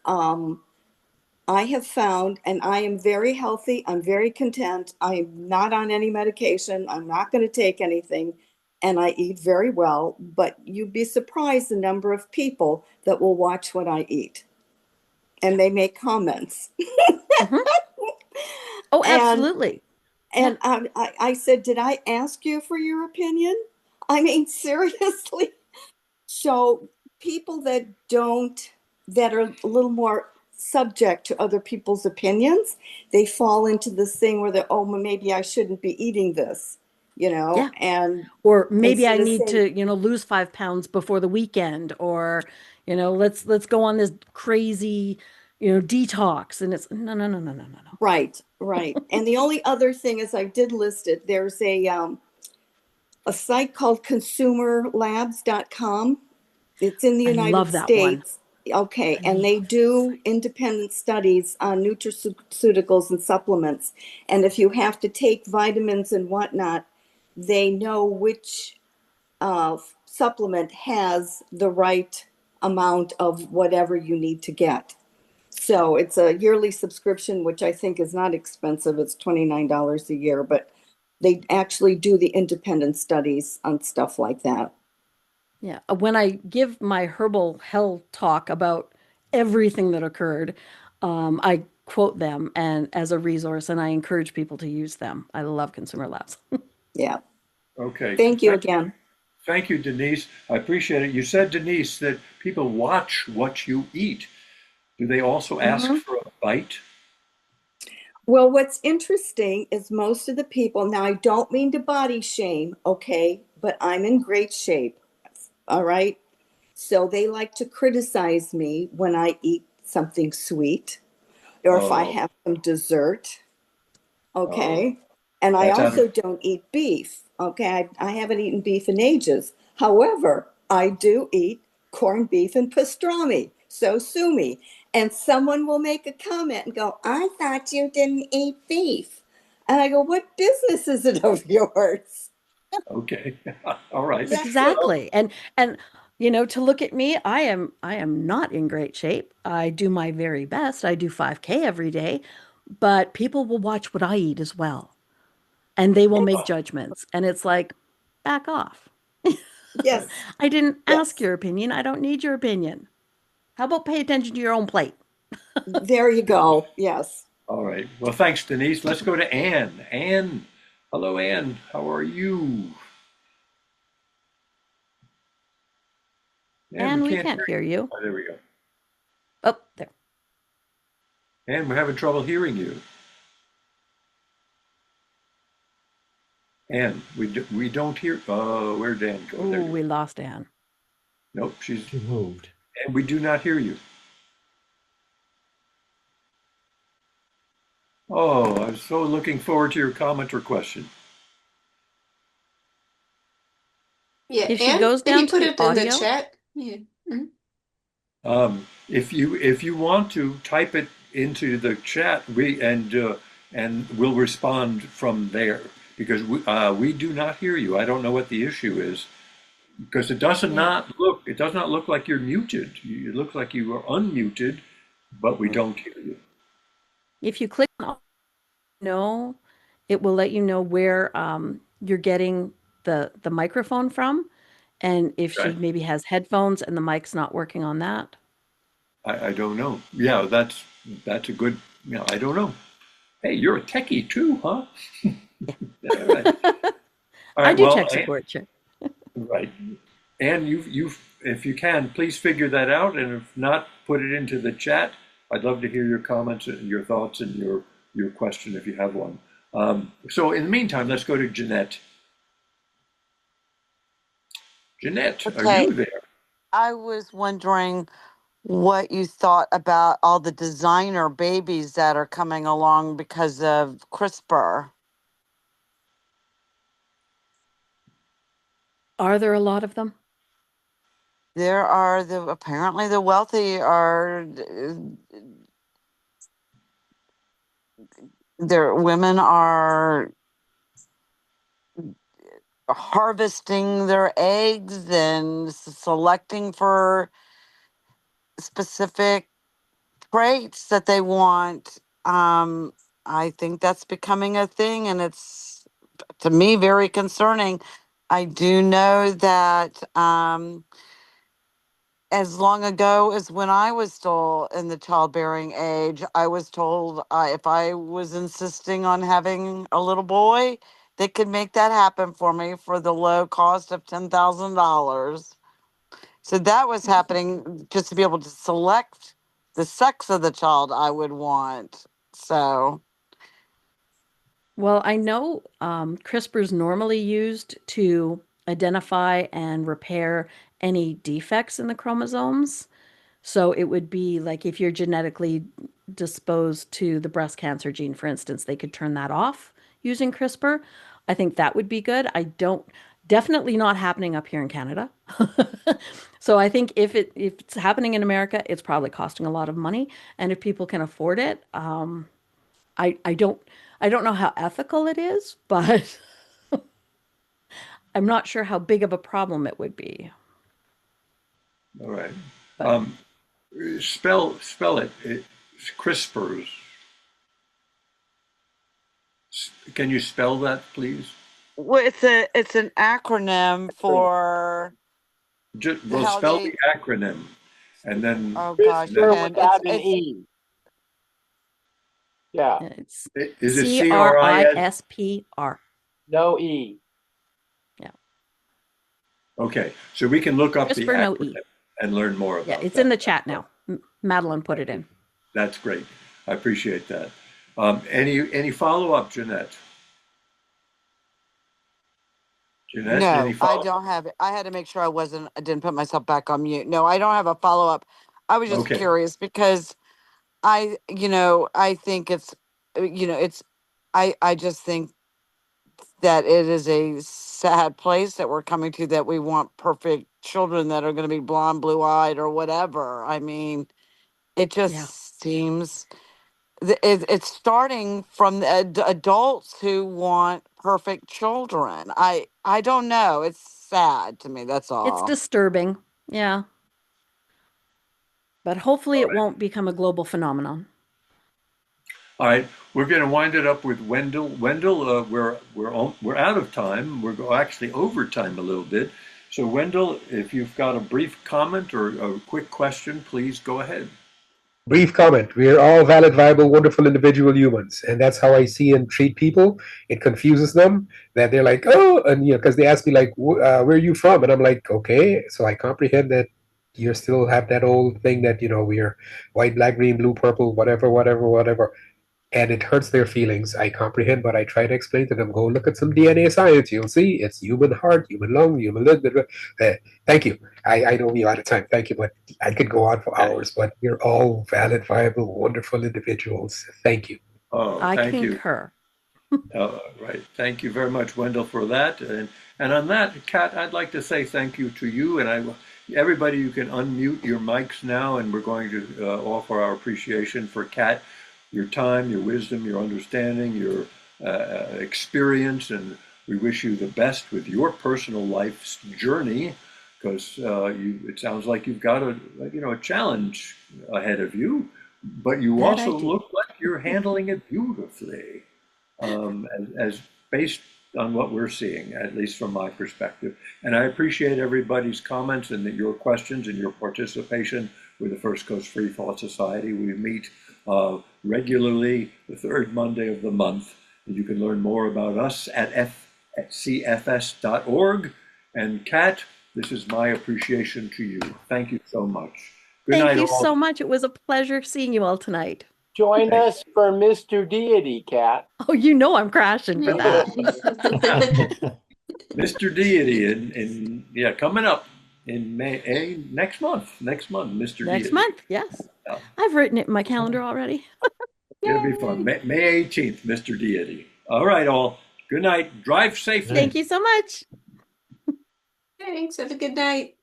[SPEAKER 9] I have found, and I am very healthy, I'm very content, I'm not on any medication, I'm not going to take anything, and I eat very well. But you'd be surprised the number of people that will watch what I eat and they make comments.
[SPEAKER 2] Mhm. Oh,
[SPEAKER 9] And
[SPEAKER 2] absolutely.
[SPEAKER 9] and I said, did I ask you for your opinion? I mean, seriously. So people that are a little more subject to other people's opinions, they fall into this thing where they're, oh, well, maybe I shouldn't be eating this,
[SPEAKER 2] Yeah.
[SPEAKER 9] and
[SPEAKER 2] Or maybe I
[SPEAKER 9] instead of
[SPEAKER 2] need
[SPEAKER 9] saying,
[SPEAKER 2] to, lose 5 pounds before the weekend, or, let's go on this crazy, detox. And it's no, no, no, no, no, no, no.
[SPEAKER 9] right, right. And the only other thing is I did list it. There's a site called consumerlabs.com. It's in the
[SPEAKER 2] I
[SPEAKER 9] United
[SPEAKER 2] love that one.
[SPEAKER 9] States. Okay,
[SPEAKER 2] I
[SPEAKER 9] and they
[SPEAKER 2] love that
[SPEAKER 9] do
[SPEAKER 2] site.
[SPEAKER 9] independent studies on nutraceuticals and supplements. And if you have to take vitamins and whatnot, they know which supplement has the right amount of whatever you need to get. So it's a yearly subscription, which I think is not expensive. It's $29 a year, but they actually do the independent studies on stuff like that.
[SPEAKER 2] Yeah. When I give my herbal hell talk about everything that occurred, I quote them and as a resource, and I encourage people to use them. I love Consumer Labs.
[SPEAKER 9] Yeah.
[SPEAKER 1] Okay.
[SPEAKER 9] Thank you again.
[SPEAKER 1] Thank you, Denise. I appreciate it. You said, Denise, that people watch what you eat. Do they also ask
[SPEAKER 9] Mhm.
[SPEAKER 1] for a bite?
[SPEAKER 9] Well, what's interesting is most of the people, now I don't mean to body shame, okay, but I'm in great shape. All right. So they like to criticize me when I eat something sweet or if I
[SPEAKER 1] Oh,
[SPEAKER 9] have some dessert.
[SPEAKER 1] oh,
[SPEAKER 9] Okay. And I
[SPEAKER 1] that's out
[SPEAKER 9] also
[SPEAKER 1] of,
[SPEAKER 9] don't eat beef. Okay. I haven't eaten beef in ages. However, I do eat corned beef and pastrami. So sue me. And someone will make a comment and go, I thought you didn't eat beef. And I go, what business is it of yours?
[SPEAKER 1] okay. All right.
[SPEAKER 9] That's what,
[SPEAKER 1] Well,
[SPEAKER 2] Exactly. And to look at me, I am not in great shape. I do my very best. I do 5K every day, but people will watch what I eat as well, and they will make judgments. And it's like, back off.
[SPEAKER 9] yes,
[SPEAKER 2] I didn't ask
[SPEAKER 9] yes.
[SPEAKER 2] your opinion. I don't need your opinion. How about pay attention to your own plate?
[SPEAKER 9] There you go. Yes.
[SPEAKER 1] all right. Well, thanks, Denise. Let's go to Anne. Anne. Hello, Anne. How are you? Anne, we
[SPEAKER 2] And we
[SPEAKER 1] can't
[SPEAKER 2] can't
[SPEAKER 1] hear you.
[SPEAKER 2] hear you.
[SPEAKER 1] Oh, there we go.
[SPEAKER 2] Oh, there.
[SPEAKER 1] Anne, we're having trouble hearing you. Anne, we don't hear. Oh, where'd Anne go? There
[SPEAKER 2] Oh,
[SPEAKER 1] you
[SPEAKER 2] we
[SPEAKER 1] are.
[SPEAKER 2] lost Anne.
[SPEAKER 1] Nope, she's.
[SPEAKER 4] She moved.
[SPEAKER 1] And we do not hear you. Oh, I'm so looking forward to your comment or question.
[SPEAKER 3] Yeah,
[SPEAKER 2] If she
[SPEAKER 3] and
[SPEAKER 2] goes
[SPEAKER 3] maybe
[SPEAKER 2] down to
[SPEAKER 3] put
[SPEAKER 2] the
[SPEAKER 3] it in the
[SPEAKER 2] audio,
[SPEAKER 3] chat. Yeah. Mhm.
[SPEAKER 1] If you want to type it into the chat, and we'll respond from there because we do not hear you. I don't know what the issue is because
[SPEAKER 2] yeah.
[SPEAKER 1] it does not look like you're muted. It looks like you are unmuted, but we don't hear you.
[SPEAKER 2] If you click on no, it will let you know where you're getting the microphone from, and if she
[SPEAKER 1] Okay.
[SPEAKER 2] maybe has headphones and the mic's not working on that.
[SPEAKER 1] I don't know. Yeah, that's a good. I don't know. Hey, you're a techie too, huh? All right. All
[SPEAKER 2] I
[SPEAKER 1] right.
[SPEAKER 2] do
[SPEAKER 1] Well,
[SPEAKER 2] tech support, sure.
[SPEAKER 1] right. And if you can, please figure that out, and if not, put it into the chat. I'd love to hear your comments and your thoughts and your question if you have one. So in the meantime, let's go to Jeanette. Jeanette, are
[SPEAKER 10] Okay,
[SPEAKER 1] you there?
[SPEAKER 10] I was wondering what you thought about all the designer babies that are coming along because of CRISPR.
[SPEAKER 2] Are there a lot of them?
[SPEAKER 10] there are apparently the wealthy are their women are harvesting their eggs and selecting for specific traits that they want. I think that's becoming a thing, and it's, to me, very concerning. I do know that as long ago as when I was still in the childbearing age, I was told if I was insisting on having a little boy, they could make that happen for me for the low cost of $10,000. So that was happening just to be able to select the sex of the child I would want. So,
[SPEAKER 2] Well, I know CRISPR is normally used to identify and repair any defects in the chromosomes. So it would be like if you're genetically disposed to the breast cancer gene, for instance, they could turn that off using CRISPR. I think that would be good. I don't, definitely not happening up here in Canada. So I think if it's happening in America, it's probably costing a lot of money. And if people can afford it, I don't I don't know how ethical it is, but I'm not sure how big of a problem it would be.
[SPEAKER 1] All right.
[SPEAKER 2] But
[SPEAKER 1] Um, spell it. It's CRISPRs. Can you spell that, please?
[SPEAKER 10] well, it's an acronym for
[SPEAKER 1] Well,
[SPEAKER 10] how
[SPEAKER 1] spell the
[SPEAKER 10] they.
[SPEAKER 1] acronym, and then
[SPEAKER 10] Oh gosh,
[SPEAKER 5] CRISPR
[SPEAKER 10] Ken, it's
[SPEAKER 5] without an
[SPEAKER 10] it's
[SPEAKER 5] E. Yeah,
[SPEAKER 2] it's
[SPEAKER 1] is it CRIS?
[SPEAKER 2] CRISPR.
[SPEAKER 5] no E.
[SPEAKER 2] Yeah.
[SPEAKER 1] Okay, so we can look up the
[SPEAKER 2] CRISPR, no E.
[SPEAKER 1] acronym and learn more
[SPEAKER 2] Yeah,
[SPEAKER 1] about
[SPEAKER 2] it's in
[SPEAKER 1] that.
[SPEAKER 2] the chat now. Madeline put it in.
[SPEAKER 1] That's great. I appreciate that. Any follow up, Jeanette? Jeanette, any
[SPEAKER 10] No, I
[SPEAKER 1] follow?
[SPEAKER 10] don't have it. I had to make sure I didn't put myself back on mute. No, I don't have a follow up. I was just
[SPEAKER 1] Okay,
[SPEAKER 10] curious because I think it's, it's, I just think that it is a sad place that we're coming to, that we want perfect children that are going to be blonde, blue eyed, or whatever. I mean, it
[SPEAKER 2] Yeah.
[SPEAKER 10] just seems it's starting from the adults who want perfect children. I don't know. It's sad to me. That's
[SPEAKER 2] It's
[SPEAKER 10] all.
[SPEAKER 2] disturbing. Yeah. But hopefully
[SPEAKER 1] all
[SPEAKER 2] it
[SPEAKER 1] right.
[SPEAKER 2] won't become a global phenomenon.
[SPEAKER 1] All right, we're going to wind it up with Wendell. Wendell, we're out of time. Actually over time a little bit. So Wendell, if you've got a brief comment or a quick question, please go ahead.
[SPEAKER 7] Brief comment. We are all valid, viable, wonderful individual humans. And that's how I see and treat people. It confuses them that they're like, oh, and because they ask me like, where are you from? And I'm like, okay. So I comprehend that you still have that old thing that, we are white, black, green, blue, purple, whatever, whatever, whatever. And it hurts their feelings. I comprehend, but I try to explain to them. Go look at some DNA science. You'll see it's human heart, human lung, human liver. Thank you. I know we're out of time. Thank you, but I could go on for hours. But you're all valid, viable, wonderful individuals. Thank you.
[SPEAKER 1] Oh,
[SPEAKER 2] I
[SPEAKER 1] thank you.
[SPEAKER 2] concur.
[SPEAKER 1] Right. Thank you very much, Wendell, for that. And on that, Kat, I'd like to say thank you to you. And everybody, you can unmute your mics now, and we're going to offer our appreciation for Kat, your time, your wisdom, your understanding, your experience, and we wish you the best with your personal life's journey, because it sounds like you've got a challenge ahead of you, but you
[SPEAKER 2] That I
[SPEAKER 1] also
[SPEAKER 2] do.
[SPEAKER 1] look like you're handling it beautifully, as based on what we're seeing, at least from my perspective. And I appreciate everybody's comments and your questions and your participation with the First Coast Free Thought Society. We meet regularly the third Monday of the month. And you can learn more about us at cfs.org. And Kat, this is my appreciation to you. Thank you so much. Good
[SPEAKER 2] Thank
[SPEAKER 1] night,
[SPEAKER 2] you so
[SPEAKER 1] all.
[SPEAKER 2] much. It was a pleasure seeing you all tonight.
[SPEAKER 5] Join
[SPEAKER 1] Thank
[SPEAKER 5] us for Mr. Deity, Cat.
[SPEAKER 2] Oh, you know I'm crashing for that.
[SPEAKER 1] Mr. Deity yeah, coming up in May, next month, Mr.
[SPEAKER 2] Next
[SPEAKER 1] Deity.
[SPEAKER 2] month, yes.
[SPEAKER 1] Yeah,
[SPEAKER 2] I've written it in my calendar already.
[SPEAKER 1] it'll be fun. May 18th, Mr. Deity. All right, all. Good night. Drive safely.
[SPEAKER 2] Thank you so much.
[SPEAKER 3] Thanks. Have a good night.